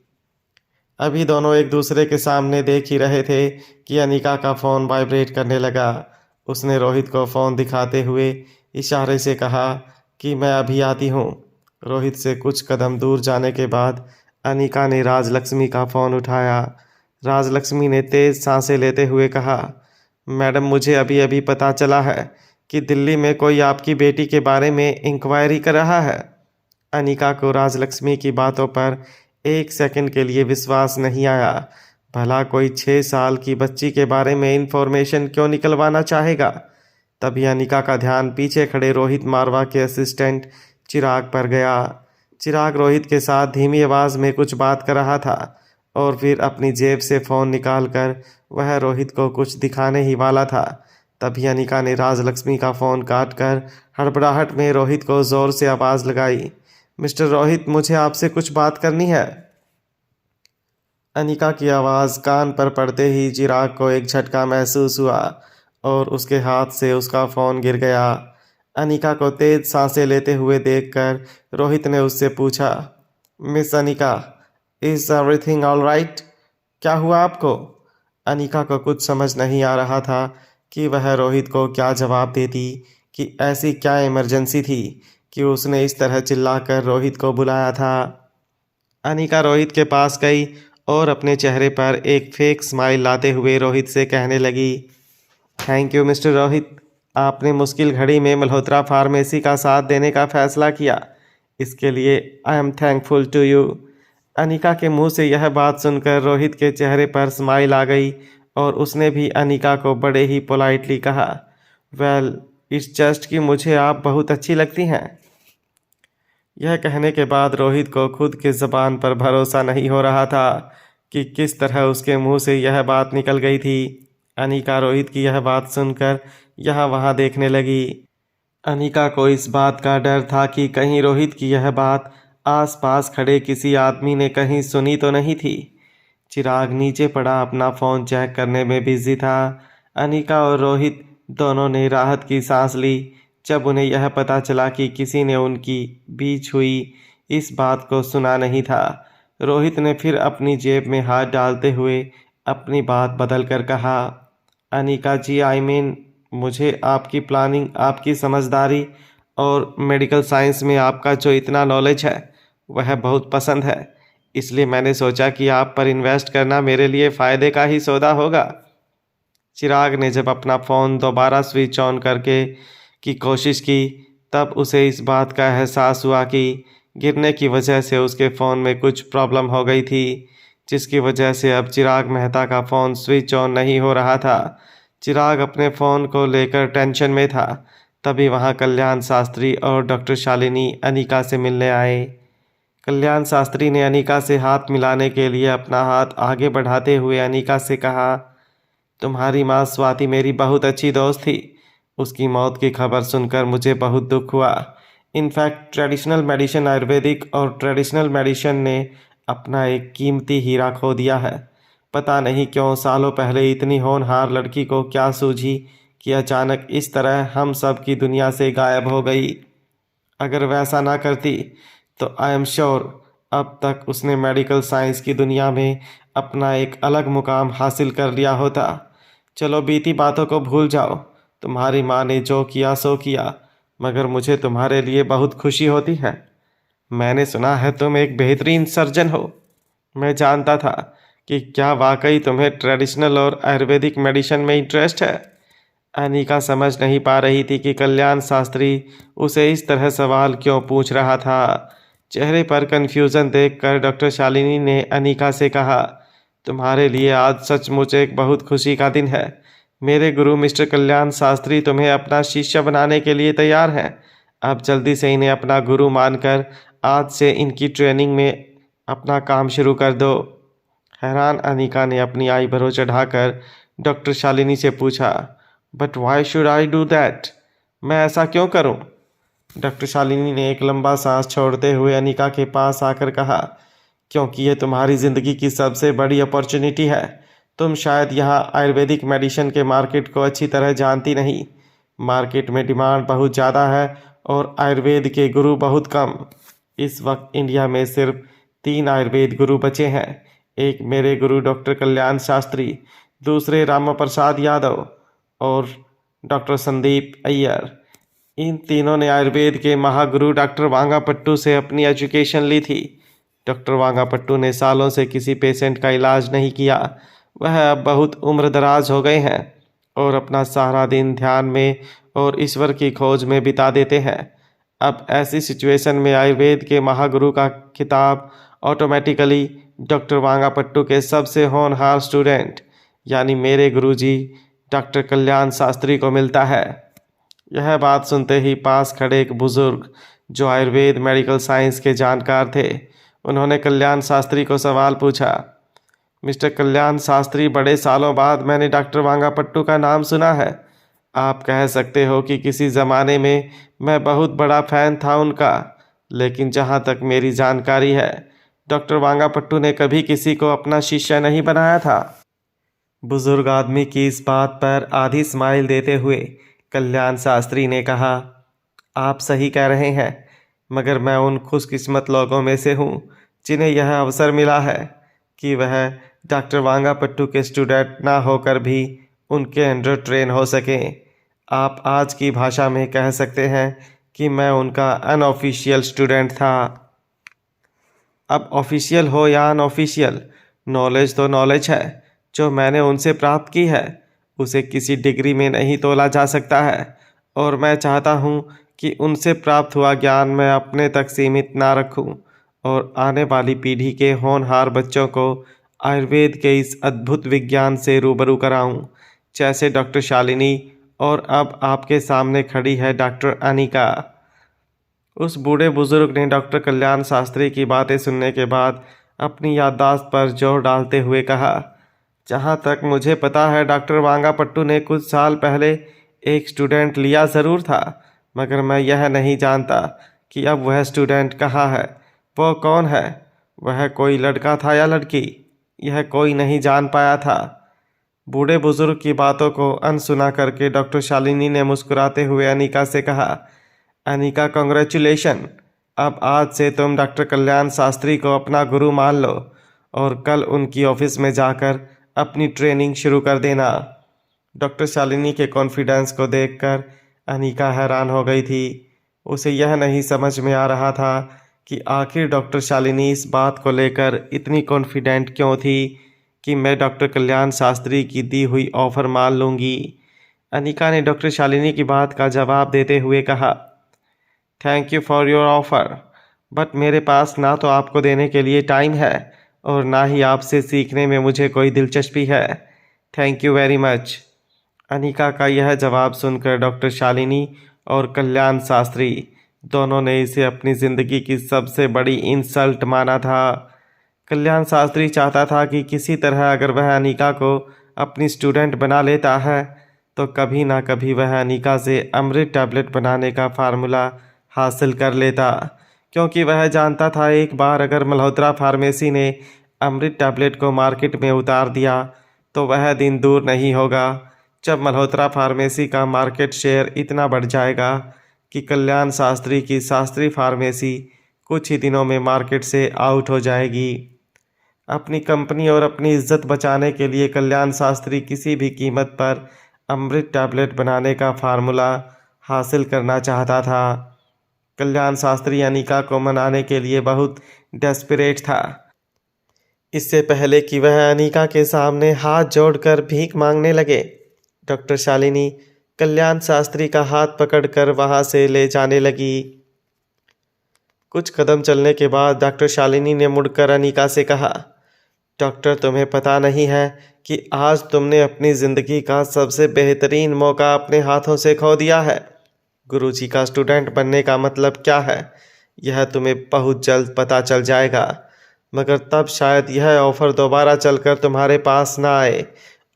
अभी दोनों एक दूसरे के सामने देख ही रहे थे कि अनिका का फ़ोन वाइब्रेट करने लगा। उसने रोहित को फ़ोन दिखाते हुए इशारे से कहा कि मैं अभी आती हूँ। रोहित से कुछ कदम दूर जाने के बाद अनिका ने राजलक्ष्मी का फ़ोन उठाया। राजलक्ष्मी ने तेज़ सांसें लेते हुए कहा, मैडम, मुझे अभी पता चला है कि दिल्ली में कोई आपकी बेटी के बारे में इंक्वायरी कर रहा है। अनिका को राजलक्ष्मी की बातों पर एक सेकंड के लिए विश्वास नहीं आया। भला कोई 6 साल की बच्ची के बारे में इंफॉर्मेशन क्यों निकलवाना चाहेगा। तभी अनिका का ध्यान पीछे खड़े रोहित मारवा के असिस्टेंट चिराग पर गया। चिराग रोहित के साथ धीमी आवाज़ में कुछ बात कर रहा था और फिर अपनी जेब से फ़ोन निकालकर वह रोहित को कुछ दिखाने ही वाला था। तभी अनिका ने राजलक्ष्मी का फ़ोन काट कर हड़बड़ाहट में रोहित को ज़ोर से आवाज़ लगाई। मिस्टर रोहित, मुझे आपसे कुछ बात करनी है। अनिका की आवाज़ कान पर पड़ते ही चिराग को एक झटका महसूस हुआ और उसके हाथ से उसका फ़ोन गिर गया। अनिका को तेज सांसें लेते हुए देखकर रोहित ने उससे पूछा, miss Anika, is everything all right? क्या हुआ आपको? अनिका को कुछ समझ नहीं आ रहा था कि वह रोहित को क्या जवाब देती, कि ऐसी क्या इमरजेंसी थी कि उसने इस तरह चिल्लाकर रोहित को बुलाया था। अनिका रोहित के पास गई और अपने चेहरे पर एक फेक स्माइल लाते हुए रोहित से कहने लगी, थैंक यू मिस्टर रोहित, आपने मुश्किल घड़ी में मल्होत्रा फार्मेसी का साथ देने का फैसला किया, इसके लिए I am thankful to you. Anika के मुंह से यह बात सुनकर रोहित के चेहरे पर स्माइल आ गई और उसने भी अनिका को बड़े ही पोलाइटली कहा, वेल इट्स जस्ट कि मुझे आप बहुत अच्छी लगती हैं। यह कहने के बाद रोहित को खुद की ज़बान पर भरोसा नहीं हो रहा था कि किस तरह उसके मुंह से यह बात निकल गई थी। अनिका रोहित की यह बात सुनकर यहाँ वहाँ देखने लगी। अनिका को इस बात का डर था कि कहीं रोहित की यह बात आसपास खड़े किसी आदमी ने कहीं सुनी तो नहीं थी। चिराग नीचे पड़ा अपना फ़ोन चेक करने में बिजी था। अनिका और रोहित दोनों ने राहत की सांस ली जब उन्हें यह पता चला कि किसी ने उनकी बीच हुई इस बात को सुना नहीं था। रोहित ने फिर अपनी जेब में हाथ डालते हुए अपनी बात बदल कर कहा, अनिका जी, आई मीन मुझे आपकी प्लानिंग, आपकी समझदारी और मेडिकल साइंस में आपका जो इतना नॉलेज है वह बहुत पसंद है, इसलिए मैंने सोचा कि आप पर इन्वेस्ट करना मेरे लिए फ़ायदे का ही सौदा होगा। चिराग ने जब अपना फ़ोन दोबारा स्विच ऑन करके की कोशिश की तब उसे इस बात का एहसास हुआ कि गिरने की वजह से उसके फ़ोन में कुछ प्रॉब्लम हो गई थी, जिसकी वजह से अब चिराग मेहता का फ़ोन स्विच ऑन नहीं हो रहा था। चिराग अपने फ़ोन को लेकर टेंशन में था। तभी वहाँ कल्याण शास्त्री और डॉक्टर शालिनी अनिका से मिलने आए। कल्याण शास्त्री ने अनिका से हाथ मिलाने के लिए अपना हाथ आगे बढ़ाते हुए अनिका से कहा, तुम्हारी माँ स्वाति मेरी बहुत अच्छी दोस्त थी। उसकी मौत की खबर सुनकर मुझे बहुत दुख हुआ। इनफैक्ट ट्रेडिशनल मेडिसिन, आयुर्वेदिक और ट्रेडिशनल मेडिसिन ने अपना एक कीमती हीरा खो दिया है। पता नहीं क्यों सालों पहले इतनी होनहार लड़की को क्या सूझी कि अचानक इस तरह हम सब की दुनिया से गायब हो गई। अगर वैसा ना करती तो आई एम श्योर अब तक उसने मेडिकल साइंस की दुनिया में अपना एक अलग मुकाम हासिल कर लिया होता। चलो बीती बातों को भूल जाओ। तुम्हारी माँ ने जो किया सो किया, मगर मुझे तुम्हारे लिए बहुत खुशी होती है। मैंने सुना है तुम एक बेहतरीन सर्जन हो। मैं जानता था कि क्या वाकई तुम्हें ट्रेडिशनल और आयुर्वेदिक मेडिसिन में इंटरेस्ट है। अनिका समझ नहीं पा रही थी कि कल्याण शास्त्री उसे इस तरह सवाल क्यों पूछ रहा था। चेहरे पर कन्फ्यूज़न देखकर डॉक्टर शालिनी ने अनिका से कहा, तुम्हारे लिए आज सचमुच एक बहुत खुशी का दिन है। मेरे गुरु मिस्टर कल्याण शास्त्री तुम्हें अपना शिष्य बनाने के लिए तैयार हैं। आप जल्दी से इन्हें अपना गुरु मानकर आज से इनकी ट्रेनिंग में अपना काम शुरू कर दो। हैरान अनिका ने अपनी आईब्रो चढ़ाकर डॉक्टर शालिनी से पूछा, but why should I do that? मैं ऐसा क्यों करूं? डॉक्टर शालिनी ने एक लंबा सांस छोड़ते हुए अनिका के पास आकर कहा, क्योंकि ये तुम्हारी ज़िंदगी की सबसे बड़ी अपॉर्चुनिटी है। तुम शायद यहाँ आयुर्वेदिक मेडिसिन के मार्केट को अच्छी तरह जानती नहीं। मार्केट में डिमांड बहुत ज़्यादा है और आयुर्वेद के गुरु बहुत कम। इस वक्त इंडिया में सिर्फ 3 आयुर्वेद गुरु बचे हैं। एक मेरे गुरु डॉक्टर कल्याण शास्त्री, दूसरे रामा प्रसाद यादव और डॉक्टर संदीप अय्यर। इन तीनों ने आयुर्वेद के महागुरु डॉक्टर वांगापट्टू से अपनी एजुकेशन ली थी। डॉक्टर वांगापट्टू ने सालों से किसी पेशेंट का इलाज नहीं किया। वह अब बहुत उम्र दराज हो गए हैं और अपना सारा दिन ध्यान में और ईश्वर की खोज में बिता देते हैं। अब ऐसी सिचुएशन में आयुर्वेद के महागुरु का खिताब ऑटोमेटिकली डॉक्टर वांगापट्टू के सबसे होनहार स्टूडेंट यानी मेरे गुरुजी डॉक्टर कल्याण शास्त्री को मिलता है। यह बात सुनते ही पास खड़े एक बुजुर्ग जो आयुर्वेद मेडिकल साइंस के जानकार थे, उन्होंने कल्याण शास्त्री को सवाल पूछा। मिस्टर कल्याण शास्त्री, बड़े सालों बाद मैंने डॉक्टर वांगापट्टू का नाम सुना है। आप कह सकते हो कि किसी ज़माने में मैं बहुत बड़ा फ़ैन था उनका, लेकिन जहाँ तक मेरी जानकारी है डॉक्टर वांगापट्टू ने कभी किसी को अपना शिष्य नहीं बनाया था। बुजुर्ग आदमी की इस बात पर आधी स्माइल देते हुए कल्याण शास्त्री ने कहा, आप सही कह रहे हैं, मगर मैं उन खुशकिस्मत लोगों में से हूँ जिन्हें यह अवसर मिला है कि वह डॉक्टर वांगापट्टू के स्टूडेंट ना होकर भी उनके अंडर ट्रेन हो सकें। आप आज की भाषा में कह सकते हैं कि मैं उनका अनऑफिशियल स्टूडेंट था। अब ऑफिशियल हो या अनऑफिशियल, नॉलेज तो नॉलेज है। जो मैंने उनसे प्राप्त की है उसे किसी डिग्री में नहीं तोला जा सकता है, और मैं चाहता हूँ कि उनसे प्राप्त हुआ ज्ञान मैं अपने तक सीमित ना रखूँ और आने वाली पीढ़ी के होनहार बच्चों को आयुर्वेद के इस अद्भुत विज्ञान से रूबरू कराऊँ, जैसे डॉक्टर शालिनी और अब आपके सामने खड़ी है डॉक्टर अनिका। उस बूढ़े बुजुर्ग ने डॉक्टर कल्याण शास्त्री की बातें सुनने के बाद अपनी याददाश्त पर जोर डालते हुए कहा, जहाँ तक मुझे पता है डॉक्टर वांगापट्टू ने कुछ साल पहले एक स्टूडेंट लिया ज़रूर था, मगर मैं यह नहीं जानता कि अब वह स्टूडेंट कहाँ है, वो कौन है, वह कोई लड़का था या लड़की, यह कोई नहीं जान पाया था। बूढ़े बुजुर्ग की बातों को अनसुना करके डॉक्टर शालिनी ने मुस्कुराते हुए अनिका से कहा, अनिका, कॉन्ग्रेचुलेशन, अब आज से तुम डॉक्टर कल्याण शास्त्री को अपना गुरु मान लो और कल उनकी ऑफिस में जाकर अपनी ट्रेनिंग शुरू कर देना। डॉक्टर शालिनी के कॉन्फिडेंस को देखकर अनिका हैरान हो गई थी। उसे यह नहीं समझ में आ रहा था कि आखिर डॉक्टर शालिनी इस बात को लेकर इतनी कॉन्फिडेंट क्यों थी कि मैं डॉक्टर कल्याण शास्त्री की दी हुई ऑफ़र मान लूँगी। अनिका ने डॉक्टर शालिनी की बात का जवाब देते हुए कहा, thank you for your offer, but मेरे पास ना तो आपको देने के लिए टाइम है और ना ही आपसे सीखने में मुझे कोई दिलचस्पी है। Thank you very much. Anika का यह जवाब सुनकर डॉक्टर शालिनी और कल्याण शास्त्री दोनों ने इसे अपनी ज़िंदगी की सबसे बड़ी इंसल्ट माना था। कल्याण शास्त्री चाहता था कि किसी तरह अगर वह अनिका को अपनी स्टूडेंट बना लेता है तो कभी ना कभी वह अनिका से अमृत टैबलेट बनाने का फार्मूला हासिल कर लेता, क्योंकि वह जानता था एक बार अगर मल्होत्रा फार्मेसी ने अमृत टैबलेट को मार्केट में उतार दिया तो वह दिन दूर नहीं होगा जब मल्होत्रा फार्मेसी का मार्केट शेयर इतना बढ़ जाएगा कि कल्याण शास्त्री की शास्त्री फार्मेसी कुछ ही दिनों में मार्केट से आउट हो जाएगी। अपनी कंपनी और अपनी इज्जत बचाने के लिए कल्याण शास्त्री किसी भी कीमत पर अमृत टैबलेट बनाने का फार्मूला हासिल करना चाहता था। कल्याण शास्त्री अनिका को मनाने के लिए बहुत डेस्परेट था। इससे पहले कि वह अनिका के सामने हाथ जोड़कर भीख मांगने लगे, डॉक्टर शालिनी कल्याण शास्त्री का हाथ पकड़कर वहां से ले जाने लगी। कुछ कदम चलने के बाद डॉक्टर शालिनी ने मुड़कर अनिका से कहा, डॉक्टर, तुम्हें पता नहीं है कि आज तुमने अपनी ज़िंदगी का सबसे बेहतरीन मौका अपने हाथों से खो दिया है। गुरुजी का स्टूडेंट बनने का मतलब क्या है यह तुम्हें बहुत जल्द पता चल जाएगा, मगर तब शायद यह ऑफ़र दोबारा चलकर तुम्हारे पास ना आए।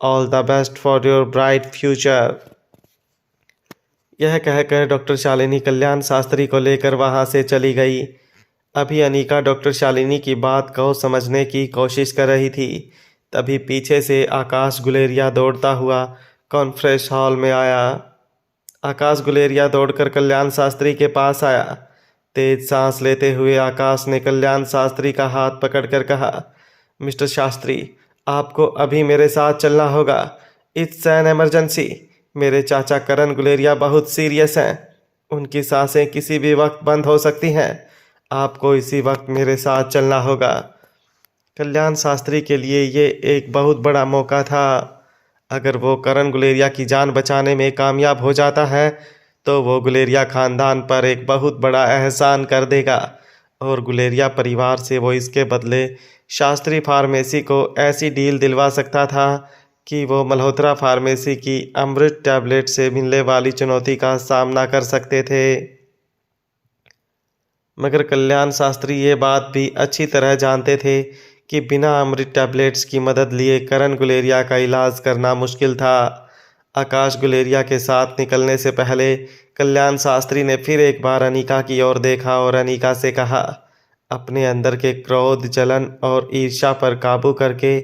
All the best for your bright future. यह कहकर डॉक्टर शालिनी कल्याण शास्त्री को लेकर वहाँ से चली गई। अभी अनिका डॉक्टर शालिनी की बात को समझने की कोशिश कर रही थी, तभी पीछे से आकाश गुलेरिया दौड़ता हुआ कॉन्फ्रेंस हॉल में आया। आकाश गुलेरिया दौड़कर कल्याण शास्त्री के पास आया। तेज सांस लेते हुए आकाश ने कल्याण शास्त्री का हाथ पकड़कर कहा, मिस्टर शास्त्री, आपको अभी मेरे साथ चलना होगा। It's an emergency. मेरे चाचा करण गुलेरिया बहुत सीरियस हैं, उनकी सांसें किसी भी वक्त बंद हो सकती हैं। आपको इसी वक्त मेरे साथ चलना होगा। कल्याण शास्त्री के लिए ये एक बहुत बड़ा मौका था। अगर वो करण गुलेरिया की जान बचाने में कामयाब हो जाता है तो वो गुलेरिया ख़ानदान पर एक बहुत बड़ा एहसान कर देगा और गुलेरिया परिवार से वो इसके बदले शास्त्री फार्मेसी को ऐसी डील दिलवा सकता था कि वो मल्होत्रा फार्मेसी की अमृत टैबलेट से मिलने वाली चुनौती का सामना कर सकते थे। मगर कल्याण शास्त्री ये बात भी अच्छी तरह जानते थे कि बिना अमृत टैबलेट्स की मदद लिए करण गुलेरिया का इलाज करना मुश्किल था। आकाश गुलेरिया के साथ निकलने से पहले कल्याण शास्त्री ने फिर एक बार अनीका की ओर देखा और अनीका से कहा, अपने अंदर के क्रोध, जलन और ईर्ष्या पर काबू करके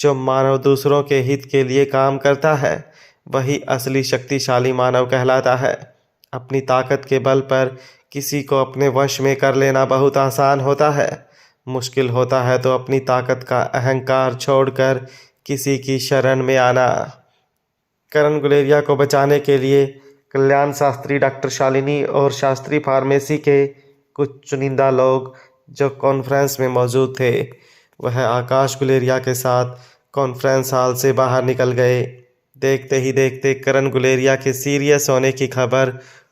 जो मानव दूसरों के हित के लिए काम करता है वही असली शक्तिशाली मानव कहलाता है। अपनी ताकत के बल पर किसी को अपने वश में कर लेना बहुत आसान होता है, मुश्किल होता है तो अपनी ताकत का अहंकार छोड़कर किसी की शरण में आना। करण गुलेरिया को बचाने के लिए कल्याण शास्त्री, डॉक्टर शालिनी और शास्त्री फार्मेसी के कुछ चुनिंदा लोग जो कॉन्फ्रेंस में मौजूद थे वह आकाश गुलेरिया के साथ कॉन्फ्रेंस हॉल से बाहर निकल गए। देखते ही देखते करण गुलेरिया के सीरियस होने की खबर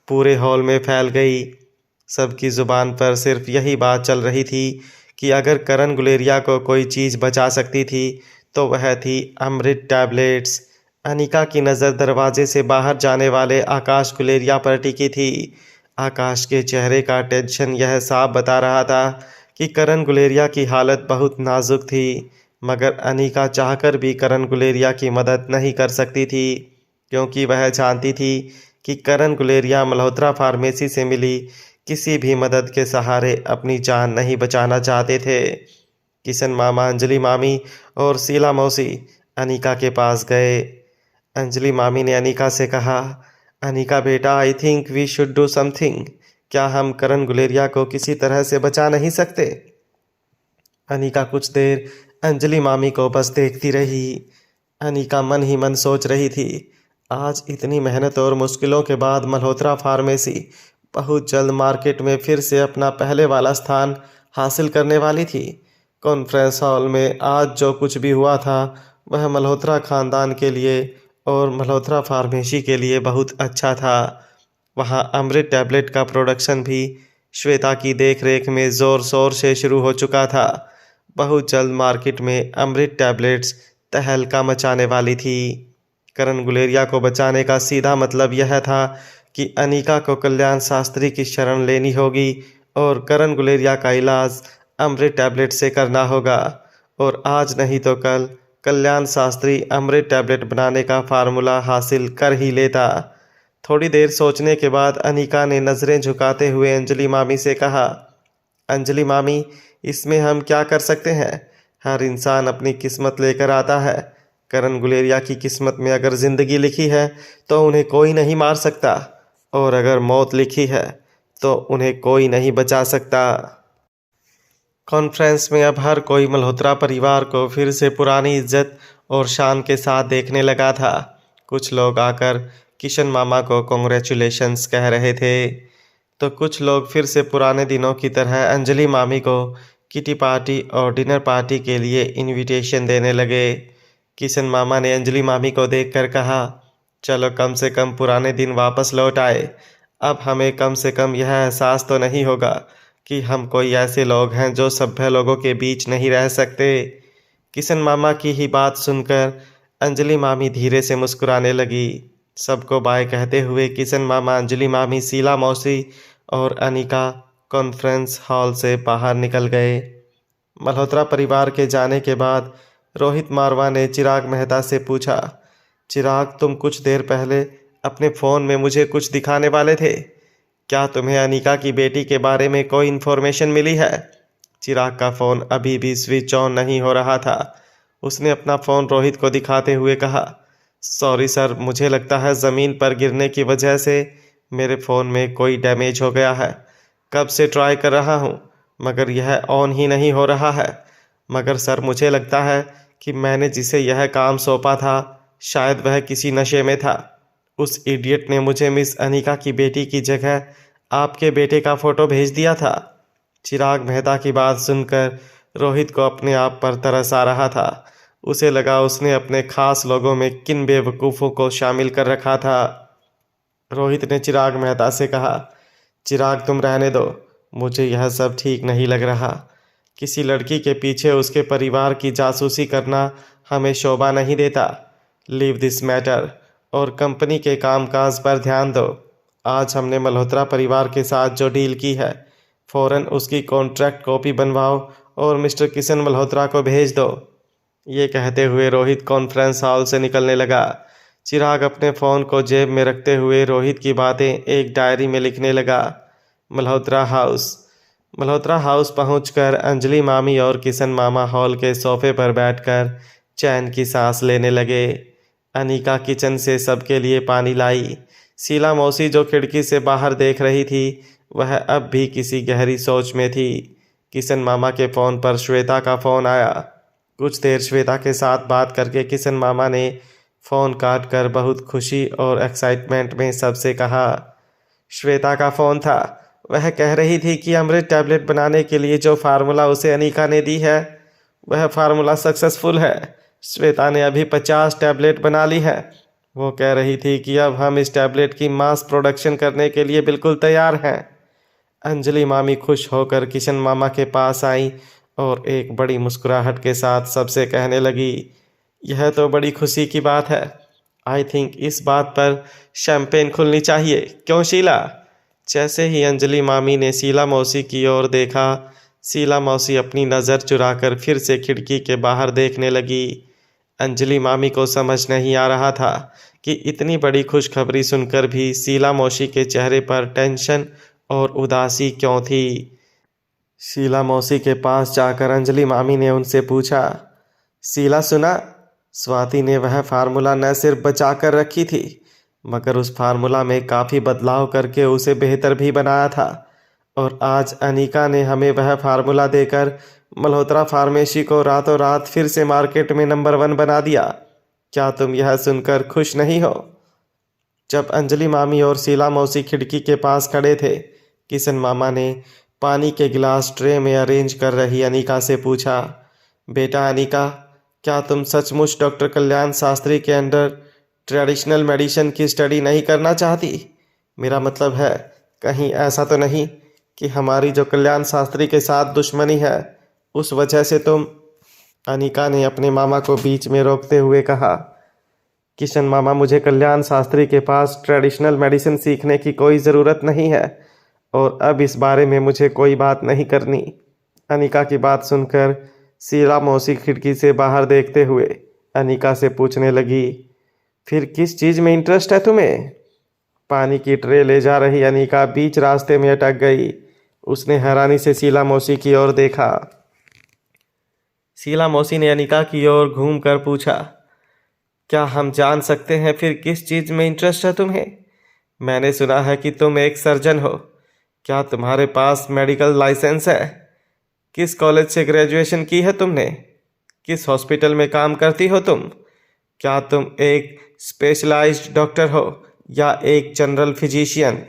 पूरे हॉल में फैल गई। सबकी ज़ुबान पर सिर्फ यही बात चल रही थी कि अगर करण गुलेरिया को कोई चीज़ बचा सकती थी तो वह थी अमृत टैबलेट्स। अनीका की नज़र दरवाजे से बाहर जाने वाले आकाश गुलेरिया पर टिकी थी। आकाश के चेहरे का टेंशन यह साफ बता रहा था कि करण गुलेरिया की हालत बहुत नाजुक थी, मगर अनीका चाहकर भी करण गुलेरिया की मदद नहीं कर सकती थी क्योंकि वह जानती थी कि करण गुलेरिया मल्होत्रा फार्मेसी से मिली किसी भी मदद के सहारे अपनी जान नहीं बचाना चाहते थे। किशन मामा, अंजलि मामी और शीला मौसी अनीका के पास गए। अंजलि मामी ने अनीका से कहा, अनीका बेटा, I think we should do something. क्या हम करण गुलेरिया को किसी तरह से बचा नहीं सकते? अनीका कुछ देर अंजलि मामी को बस देखती रही। अनीका मन ही मन सोच रही थी, आज इतनी मेहनत और मुश्किलों के बाद मल्होत्रा फार्मेसी बहुत जल्द मार्केट में फिर से अपना पहले वाला स्थान हासिल करने वाली थी। कॉन्फ्रेंस हॉल में आज जो कुछ भी हुआ था वह मल्होत्रा ख़ानदान के लिए और मल्होत्रा फार्मेसी के लिए बहुत अच्छा था। वहाँ अमृत टैबलेट का प्रोडक्शन भी श्वेता की देखरेख में ज़ोर शोर से शुरू हो चुका था। बहुत जल्द मार्केट में अमृत टैबलेट्स तहलका मचाने वाली थी। करण गुलेरिया को बचाने का सीधा मतलब यह था कि अनीका को कल्याण शास्त्री की शरण लेनी होगी और करण गुलेरिया का इलाज अमृत टैबलेट से करना होगा। और आज नहीं तो कल कल्याण शास्त्री अमृत टैबलेट बनाने का फार्मूला हासिल कर ही लेता। थोड़ी देर सोचने के बाद अनीका ने नज़रें झुकाते हुए अंजलि मामी से कहा, अंजलि मामी, इसमें हम क्या कर सकते हैं? हर इंसान अपनी किस्मत लेकर आता है। करण गुलेरिया की किस्मत में अगर ज़िंदगी लिखी है तो उन्हें कोई नहीं मार सकता, और अगर मौत लिखी है तो उन्हें कोई नहीं बचा सकता। कॉन्फ्रेंस में अब हर कोई मल्होत्रा परिवार को फिर से पुरानी इज्जत और शान के साथ देखने लगा था। कुछ लोग आकर किशन मामा को कॉन्ग्रेचुलेशंस कह रहे थे तो कुछ लोग फिर से पुराने दिनों की तरह अंजलि मामी को किटी पार्टी और डिनर पार्टी के लिए इनविटेशन देने लगे। किशन मामा ने अंजलि मामी को देखकर कहा, चलो कम से कम पुराने दिन वापस लौट आए। अब हमें कम से कम यह एहसास तो नहीं होगा कि हम कोई ऐसे लोग हैं जो सभ्य लोगों के बीच नहीं रह सकते। किशन मामा की ही बात सुनकर अंजलि मामी धीरे से मुस्कुराने लगी। सबको बाय कहते हुए किशन मामा, अंजलि मामी, शीला मौसी और अनीका कॉन्फ्रेंस हॉल से बाहर निकल गए। मल्होत्रा परिवार के जाने के बाद रोहित मारवा ने चिराग मेहता से पूछा, चिराग, तुम कुछ देर पहले अपने फ़ोन में मुझे कुछ दिखाने वाले थे। क्या तुम्हें अनीका की बेटी के बारे में कोई इन्फॉर्मेशन मिली है? चिराग का फ़ोन अभी भी स्विच ऑन नहीं हो रहा था। उसने अपना फ़ोन रोहित को दिखाते हुए कहा, सॉरी सर, मुझे लगता है ज़मीन पर गिरने की वजह से मेरे फ़ोन में कोई डैमेज हो गया है। कब से ट्राई कर रहा हूँ मगर यह ऑन ही नहीं हो रहा है। मगर सर, मुझे लगता है कि मैंने जिसे यह काम सौंपा था शायद वह किसी नशे में था। उस इडियट ने मुझे मिस अनीका की बेटी की जगह आपके बेटे का फ़ोटो भेज दिया था। चिराग मेहता की बात सुनकर रोहित को अपने आप पर तरस आ रहा था। उसे लगा उसने अपने खास लोगों में किन बेवकूफ़ों को शामिल कर रखा था। रोहित ने चिराग मेहता से कहा, चिराग, तुम रहने दो, मुझे यह सब ठीक नहीं लग रहा। किसी लड़की के पीछे उसके परिवार की जासूसी करना हमें शोभा नहीं देता। लीव दिस मैटर और कंपनी के कामकाज पर ध्यान दो। आज हमने मल्होत्रा परिवार के साथ जो डील की है, फ़ौरन उसकी कॉन्ट्रैक्ट कॉपी बनवाओ और मिस्टर किशन मल्होत्रा को भेज दो। ये कहते हुए रोहित कॉन्फ्रेंस हॉल से निकलने लगा। चिराग अपने फ़ोन को जेब में रखते हुए रोहित की बातें एक डायरी में लिखने लगा। मल्होत्रा हाउस पहुंचकर अंजलि मामी और किशन मामा हॉल के सोफे पर बैठकर चैन की सांस लेने लगे। अनिका किचन से सबके लिए पानी लाई। शीला मौसी जो खिड़की से बाहर देख रही थी, वह अब भी किसी गहरी सोच में थी। किशन मामा के फ़ोन पर श्वेता का फ़ोन आया। कुछ देर श्वेता के साथ बात करके किशन मामा ने फ़ोन काट कर बहुत खुशी और एक्साइटमेंट में सबसे कहा। श्वेता का फ़ोन था। वह कह रही थी कि अमृत टैबलेट बनाने के लिए जो फार्मूला उसे अनिका ने दी है, वह फार्मूला सक्सेसफुल है। श्वेता ने अभी 50 टैबलेट बना ली है। वो कह रही थी कि अब हम इस टैबलेट की मास प्रोडक्शन करने के लिए बिल्कुल तैयार हैं। अंजलि मामी खुश होकर किशन मामा के पास आई और एक बड़ी मुस्कुराहट के साथ सबसे कहने लगी, यह तो बड़ी खुशी की बात है। आई थिंक इस बात पर शैंपेन खुलनी चाहिए, क्यों शीला? जैसे ही अंजलि मामी ने शीला मौसी की ओर देखा, शीला मौसी अपनी नज़र चुराकर फिर से खिड़की के बाहर देखने लगी। अंजलि मामी को समझ नहीं आ रहा था कि इतनी बड़ी खुशखबरी सुनकर भी शीला मौसी के चेहरे पर टेंशन और उदासी क्यों थी। शीला मौसी के पास जाकर अंजलि मामी ने उनसे पूछा, शीला सुना, स्वाति ने वह फार्मूला न सिर्फ बचा कर रखी थी, मगर उस फार्मूला में काफ़ी बदलाव करके उसे बेहतर भी बनाया था। और आज अनीका ने हमें वह फार्मूला देकर मल्होत्रा फार्मेसी को रातों रात फिर से मार्केट में नंबर 1 बना दिया। क्या तुम यह सुनकर खुश नहीं हो? जब अंजलि मामी और शीला मौसी खिड़की के पास खड़े थे, किशन मामा ने पानी के गिलास ट्रे में अरेंज कर रही अनीका से पूछा, बेटा अनीका, क्या तुम सचमुच डॉक्टर कल्याण शास्त्री के अंडर ट्रेडिशनल मेडिसिन की स्टडी नहीं करना चाहती? मेरा मतलब है, कहीं ऐसा तो नहीं कि हमारी जो कल्याण शास्त्री के साथ दुश्मनी है, उस वजह से तुम? अनीका ने अपने मामा को बीच में रोकते हुए कहा, किशन मामा, मुझे कल्याण शास्त्री के पास ट्रेडिशनल मेडिसिन सीखने की कोई ज़रूरत नहीं है और अब इस बारे में मुझे कोई बात नहीं करनी। अनीका की बात सुनकर शीला मौसी खिड़की से बाहर देखते हुए अनीका से पूछने लगी, फिर किस चीज़ में इंटरेस्ट है तुम्हें? पानी की ट्रे ले जा रही अनीका बीच रास्ते में अटक गई। उसने हैरानी से शीला मौसी की ओर देखा। शीला मौसी ने अनीका की ओर घूमकर पूछा, क्या हम जान सकते हैं फिर किस चीज़ में इंटरेस्ट है तुम्हें? मैंने सुना है कि तुम एक सर्जन हो। क्या तुम्हारे पास मेडिकल लाइसेंस है? किस कॉलेज से ग्रेजुएशन की है तुमने? किस हॉस्पिटल में काम करती हो तुम? क्या तुम एक स्पेशलाइज्ड डॉक्टर हो या एक जनरल फिजिशियन?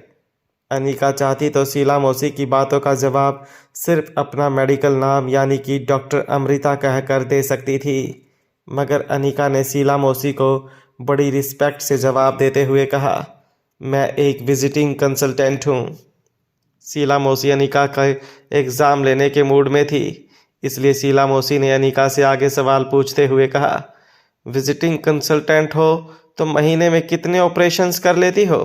अनीका चाहती तो शीला मौसी की बातों का जवाब सिर्फ अपना मेडिकल नाम यानी कि डॉक्टर अमृता कहकर दे सकती थी, मगर अनीका ने शीला मौसी को बड़ी रिस्पेक्ट से जवाब देते हुए कहा, मैं एक विजिटिंग कंसल्टेंट हूँ। शीला मौसी अनीका का एग्ज़ाम लेने के मूड में थी, इसलिए शीला मौसी ने अनीका से आगे सवाल पूछते हुए कहा, विजिटिंग कंसल्टेंट हो तो महीने में कितने ऑपरेशंस कर लेती हो?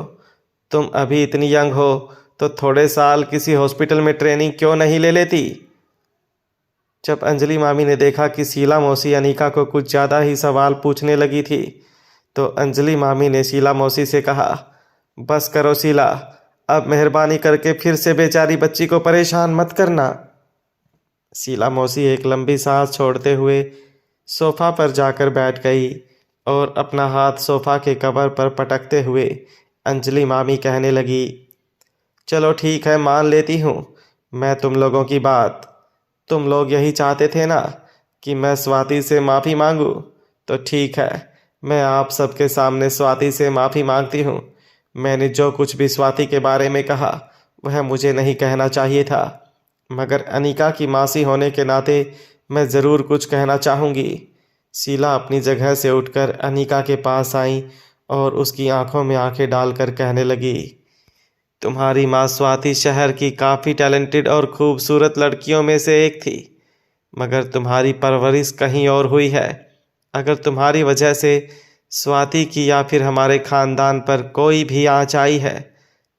तुम अभी इतनी यंग हो तो थोड़े साल किसी हॉस्पिटल में ट्रेनिंग क्यों नहीं ले लेती? जब अंजलि मामी ने देखा कि शीला मौसी अनीका को कुछ ज़्यादा ही सवाल पूछने लगी थी, तो अंजलि मामी ने शीला मौसी से कहा, बस करो शीला, अब मेहरबानी करके फिर से बेचारी बच्ची को परेशान मत करना। शीला मौसी एक लंबी सांस छोड़ते हुए सोफ़ा पर जाकर बैठ गई और अपना हाथ सोफ़ा के कवर पर पटकते हुए अंजलि मामी कहने लगी, चलो ठीक है, मान लेती हूँ मैं तुम लोगों की बात। तुम लोग यही चाहते थे ना कि मैं स्वाति से माफ़ी मांगूँ? तो ठीक है, मैं आप सबके सामने स्वाति से माफ़ी मांगती हूँ। मैंने जो कुछ भी स्वाति के बारे में कहा वह मुझे नहीं कहना चाहिए था, मगर अनीका की मासी होने के नाते मैं ज़रूर कुछ कहना चाहूँगी। शीला अपनी जगह से उठकर अनीका के पास आई और उसकी आंखों में आंखें डालकर कहने लगी, तुम्हारी माँ स्वाति शहर की काफ़ी टैलेंटेड और खूबसूरत लड़कियों में से एक थी, मगर तुम्हारी परवरिश कहीं और हुई है। अगर तुम्हारी वजह से स्वाति की या फिर हमारे खानदान पर कोई भी आँच आई है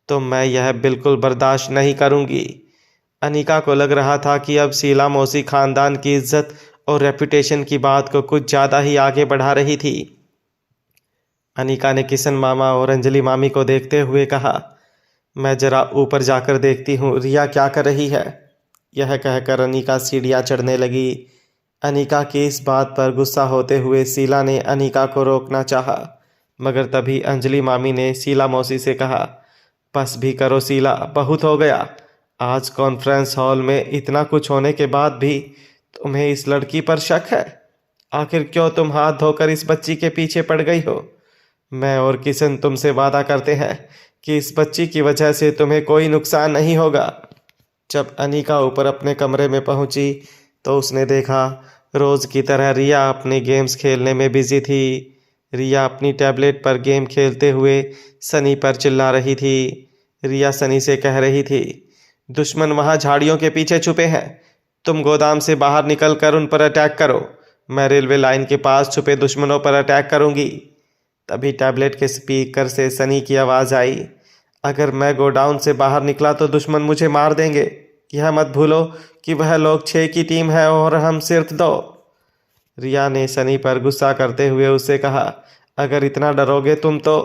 तो मैं यह बिल्कुल बर्दाश्त नहीं करूँगी। अनिका को लग रहा था कि अब शीला मौसी खानदान की इज्जत और रेपुटेशन की बात को कुछ ज़्यादा ही आगे बढ़ा रही थी। अनिका ने किशन मामा और अंजलि मामी को देखते हुए कहा, मैं जरा ऊपर जाकर देखती हूँ रिया क्या कर रही है। यह कहकर अनिका सीढ़ियाँ चढ़ने लगी। अनिका की इस बात पर गुस्सा होते हुए शीला ने अनिका को रोकना चाहा, मगर तभी अंजलि मामी ने शीला मौसी से कहा, बस भी करो शीला, बहुत हो गया। आज कॉन्फ्रेंस हॉल में इतना कुछ होने के बाद भी तुम्हें इस लड़की पर शक है। आखिर क्यों तुम हाथ धोकर इस बच्ची के पीछे पड़ गई हो। मैं और किशन तुमसे वादा करते हैं कि इस बच्ची की वजह से तुम्हें कोई नुकसान नहीं होगा। जब अनिका ऊपर अपने कमरे में पहुंची तो उसने देखा रोज़ की तरह रिया अपने गेम्स खेलने में बिजी थी। रिया अपनी टैबलेट पर गेम खेलते हुए सनी पर चिल्ला रही थी। रिया सनी से कह रही थी, दुश्मन वहाँ झाड़ियों के पीछे छुपे हैं, तुम गोदाम से बाहर निकल कर उन पर अटैक करो। मैं रेलवे लाइन के पास छुपे दुश्मनों पर अटैक करूंगी। तभी टैबलेट के स्पीकर से सनी की आवाज़ आई, अगर मैं गोडाउन से बाहर निकला तो दुश्मन मुझे मार देंगे। यह मत भूलो कि वह लोग 6 की टीम है और हम सिर्फ 2। रिया ने सनी पर गुस्सा करते हुए उससे कहा, अगर इतना डरोगे तुम तो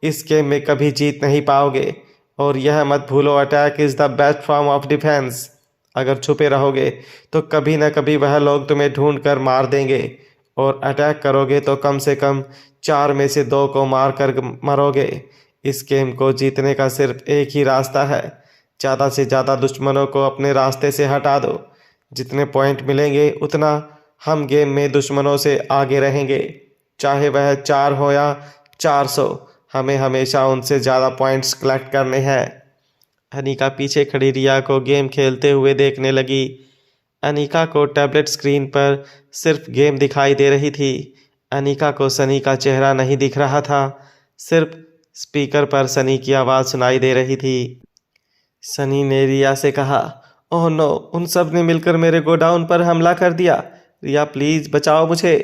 इस गेम में कभी जीत नहीं पाओगे। और यह मत भूलो, attack is the best form of defence. अगर छुपे रहोगे तो कभी न कभी वह लोग तुम्हें ढूंढ कर मार देंगे, और अटैक करोगे तो कम से कम 4 में से 2 को मार कर मरोगे। इस गेम को जीतने का सिर्फ एक ही रास्ता है, ज़्यादा से ज़्यादा दुश्मनों को अपने रास्ते से हटा दो। जितने पॉइंट मिलेंगे उतना हम गेम में दुश्मनों से आगे रहेंगे, चाहे वह 4 हो या 400। हमें हमेशा उनसे ज़्यादा पॉइंट्स कलेक्ट करने हैं। अनिका पीछे खड़ी रिया को गेम खेलते हुए देखने लगी। अनिका को टैबलेट स्क्रीन पर सिर्फ गेम दिखाई दे रही थी। अनिका को सनी का चेहरा नहीं दिख रहा था, सिर्फ स्पीकर पर सनी की आवाज़ सुनाई दे रही थी। सनी ने रिया से कहा, ओह नो, उन सब ने मिलकर मेरे गोडाउन पर हमला कर दिया। रिया प्लीज़ बचाओ मुझे।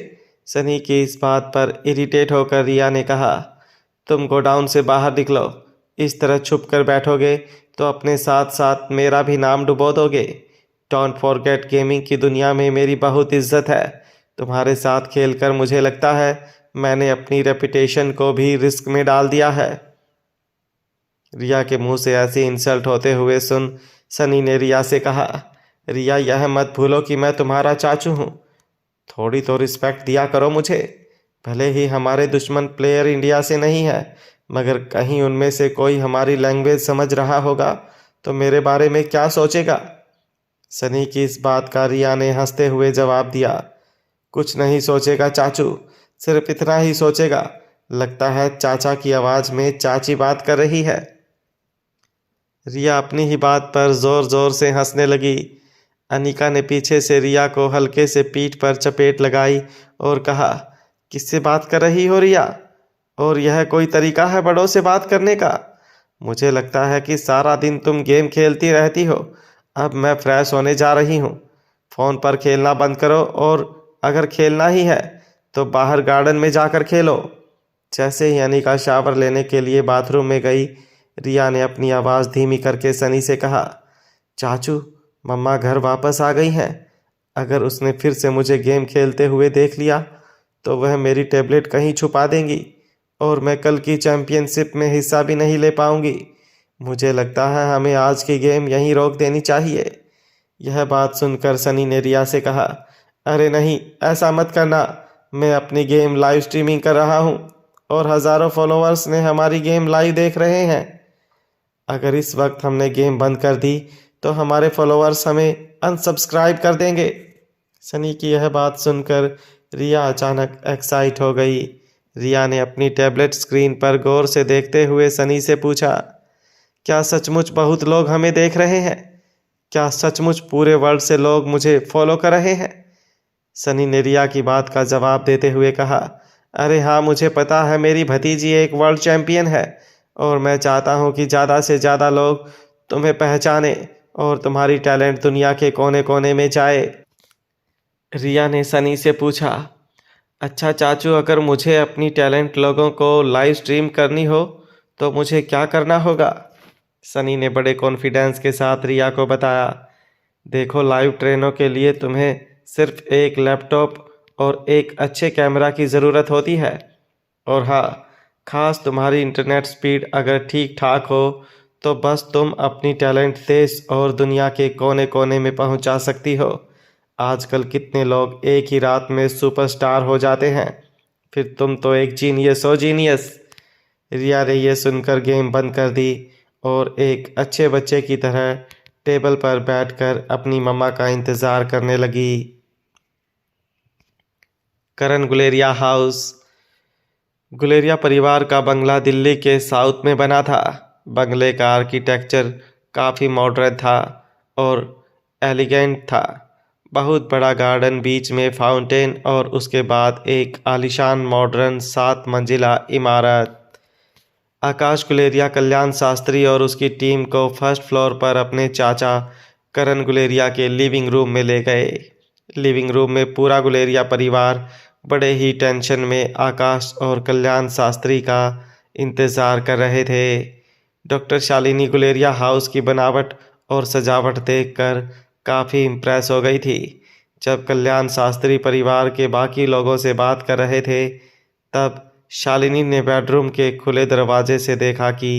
सनी की इस बात पर इरिटेट होकर रिया ने कहा, तुम गोडाउन से बाहर निकलो। इस तरह छुप कर बैठोगे तो अपने साथ साथ मेरा भी नाम डुबो दोगे। डोंट फॉरगेट, गेमिंग की दुनिया में मेरी बहुत इज्जत है। तुम्हारे साथ खेलकर मुझे लगता है मैंने अपनी रेपुटेशन को भी रिस्क में डाल दिया है। रिया के मुंह से ऐसी इंसल्ट होते हुए सुन सनी ने रिया से कहा, रिया यह मत भूलो कि मैं तुम्हारा चाचू हूँ, थोड़ी तो रिस्पेक्ट दिया करो मुझे। भले ही हमारे दुश्मन प्लेयर इंडिया से नहीं है, मगर कहीं उनमें से कोई हमारी लैंग्वेज समझ रहा होगा तो मेरे बारे में क्या सोचेगा। सनी की इस बात का रिया ने हंसते हुए जवाब दिया, कुछ नहीं सोचेगा चाचू, सिर्फ इतना ही सोचेगा, लगता है चाचा की आवाज़ में चाची बात कर रही है। रिया अपनी ही बात पर ज़ोर ज़ोर से हंसने लगी। अनिका ने पीछे से रिया को हल्के से पीठ पर चपेट लगाई और कहा, किससे बात कर रही हो रिया? और यह कोई तरीका है बड़ों से बात करने का? मुझे लगता है कि सारा दिन तुम गेम खेलती रहती हो। अब मैं फ्रेश होने जा रही हूँ, फ़ोन पर खेलना बंद करो और अगर खेलना ही है तो बाहर गार्डन में जाकर खेलो। जैसे ही अनिका शावर लेने के लिए बाथरूम में गई, रिया ने अपनी आवाज़ धीमी करके सनी से कहा, चाचू मम्मा घर वापस आ गई हैं। अगर उसने फिर से मुझे गेम खेलते हुए देख लिया तो वह मेरी टैबलेट कहीं छुपा देंगी और मैं कल की चैम्पियनशिप में हिस्सा भी नहीं ले पाऊंगी। मुझे लगता है हमें आज की गेम यहीं रोक देनी चाहिए। यह बात सुनकर सनी ने रिया से कहा, अरे नहीं, ऐसा मत करना, मैं अपनी गेम लाइव स्ट्रीमिंग कर रहा हूँ और हज़ारों फॉलोअर्स ने हमारी गेम लाइव देख रहे हैं। अगर इस वक्त हमने गेम बंद कर दी तो हमारे फॉलोअर्स हमें अनसब्सक्राइब कर देंगे। सनी की यह बात सुनकर रिया अचानक एक्साइट हो गई। रिया ने अपनी टैबलेट स्क्रीन पर गौर से देखते हुए सनी से पूछा, क्या सचमुच बहुत लोग हमें देख रहे हैं? क्या सचमुच पूरे वर्ल्ड से लोग मुझे फॉलो कर रहे हैं? सनी ने रिया की बात का जवाब देते हुए कहा, अरे हाँ, मुझे पता है मेरी भतीजी एक वर्ल्ड चैम्पियन है और मैं चाहता हूँ कि ज़्यादा से ज़्यादा लोग तुम्हें पहचाने और तुम्हारी टैलेंट दुनिया के कोने कोने में जाए। रिया ने सनी से पूछा, अच्छा चाचू, अगर मुझे अपनी टैलेंट लोगों को लाइव स्ट्रीम करनी हो तो मुझे क्या करना होगा? सनी ने बड़े कॉन्फिडेंस के साथ रिया को बताया, देखो, लाइव ट्रेनों के लिए तुम्हें सिर्फ एक लैपटॉप और एक अच्छे कैमरा की ज़रूरत होती है। और हाँ, खास तुम्हारी इंटरनेट स्पीड अगर ठीक ठाक हो तो बस तुम अपनी टैलेंट देश और दुनिया के कोने कोने में पहुंचा सकती हो। आजकल कितने लोग एक ही रात में सुपरस्टार हो जाते हैं, फिर तुम तो एक जीनियस हो, जीनियस। रिया ने ये सुनकर गेम बंद कर दी और एक अच्छे बच्चे की तरह टेबल पर बैठकर अपनी मम्मा का इंतज़ार करने लगी। करण गुलेरिया हाउस। गुलेरिया परिवार का बंगला दिल्ली के साउथ में बना था। बंगले का आर्किटेक्चर काफ़ी मॉडर्न था और एलिगेंट था। बहुत बड़ा गार्डन, बीच में फाउंटेन और उसके बाद एक आलीशान मॉडर्न 7 मंजिला इमारत। आकाश गुलेरिया कल्याण शास्त्री और उसकी टीम को फर्स्ट फ्लोर पर अपने चाचा करण गुलेरिया के लिविंग रूम में ले गए। लिविंग रूम में पूरा गुलेरिया परिवार बड़े ही टेंशन में आकाश और कल्याण शास्त्री का इंतज़ार कर रहे थे। डॉक्टर शालिनी गुलेरिया हाउस की बनावट और सजावट देखकर काफ़ी इम्प्रेस हो गई थी। जब कल्याण शास्त्री परिवार के बाकी लोगों से बात कर रहे थे तब शालिनी ने बेडरूम के खुले दरवाजे से देखा कि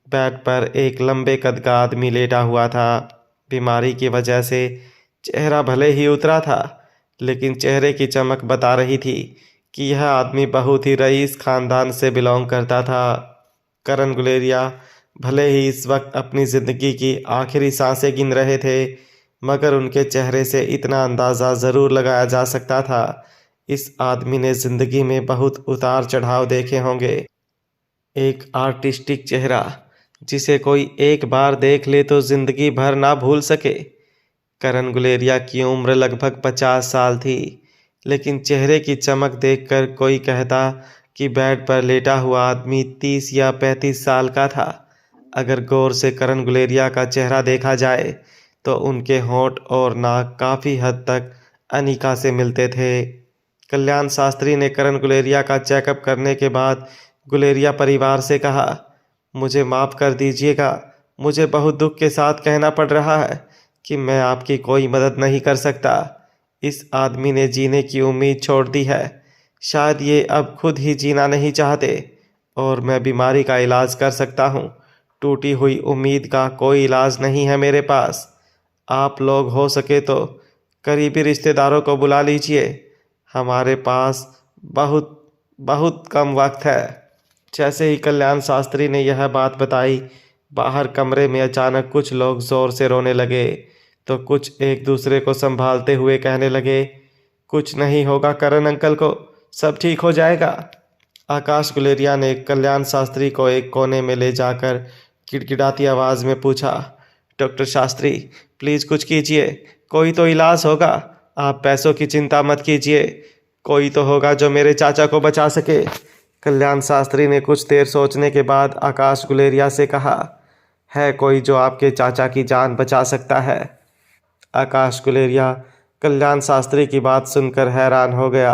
बेड पर एक लंबे कद का आदमी लेटा हुआ था। बीमारी की वजह से चेहरा भले ही उतरा था, लेकिन चेहरे की चमक बता रही थी कि यह आदमी बहुत ही रईस खानदान से बिलोंग करता था। करण गुलेरिया भले ही इस वक्त अपनी ज़िंदगी की आखिरी सांसें गिन रहे थे, मगर उनके चेहरे से इतना अंदाज़ा ज़रूर लगाया जा सकता था, इस आदमी ने ज़िंदगी में बहुत उतार चढ़ाव देखे होंगे। एक आर्टिस्टिक चेहरा जिसे कोई एक बार देख ले तो ज़िंदगी भर ना भूल सके। करण गुलेरिया की उम्र लगभग 50 साल थी, लेकिन चेहरे की चमक देखकर कोई कहता कि बेड पर लेटा हुआ आदमी 30 या 35 साल का था। अगर गौर से करण गुलेरिया का चेहरा देखा जाए तो उनके होंठ और नाक काफ़ी हद तक अनिका से मिलते थे। कल्याण शास्त्री ने करण गुलेरिया का चेकअप करने के बाद गुलेरिया परिवार से कहा, मुझे माफ़ कर दीजिएगा, मुझे बहुत दुख के साथ कहना पड़ रहा है कि मैं आपकी कोई मदद नहीं कर सकता। इस आदमी ने जीने की उम्मीद छोड़ दी है। शायद ये अब खुद ही जीना नहीं चाहते और मैं बीमारी का इलाज कर सकता हूँ। टूटी हुई उम्मीद का कोई इलाज नहीं है मेरे पास। आप लोग हो सके तो करीबी रिश्तेदारों को बुला लीजिए, हमारे पास बहुत बहुत कम वक्त है। जैसे ही कल्याण शास्त्री ने यह बात बताई, बाहर कमरे में अचानक कुछ लोग ज़ोर से रोने लगे तो कुछ एक दूसरे को संभालते हुए कहने लगे, कुछ नहीं होगा करण अंकल को, सब ठीक हो जाएगा। आकाश गुलेरिया ने कल्याण शास्त्री को एक कोने में ले जाकर गिड़गिड़ाती आवाज़ में पूछा, डॉक्टर शास्त्री प्लीज़ कुछ कीजिए, कोई तो इलाज होगा। आप पैसों की चिंता मत कीजिए, कोई तो होगा जो मेरे चाचा को बचा सके। कल्याण शास्त्री ने कुछ देर सोचने के बाद आकाश गुलेरिया से कहा, है कोई जो आपके चाचा की जान बचा सकता है? आकाश गुलेरिया कल्याण शास्त्री की बात सुनकर हैरान हो गया।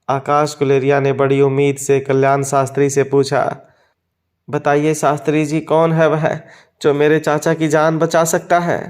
आकाश गुलेरिया ने बड़ी उम्मीद से कल्याण शास्त्री से पूछा, बताइए शास्त्री जी, कौन है वह जो मेरे चाचा की जान बचा सकता है?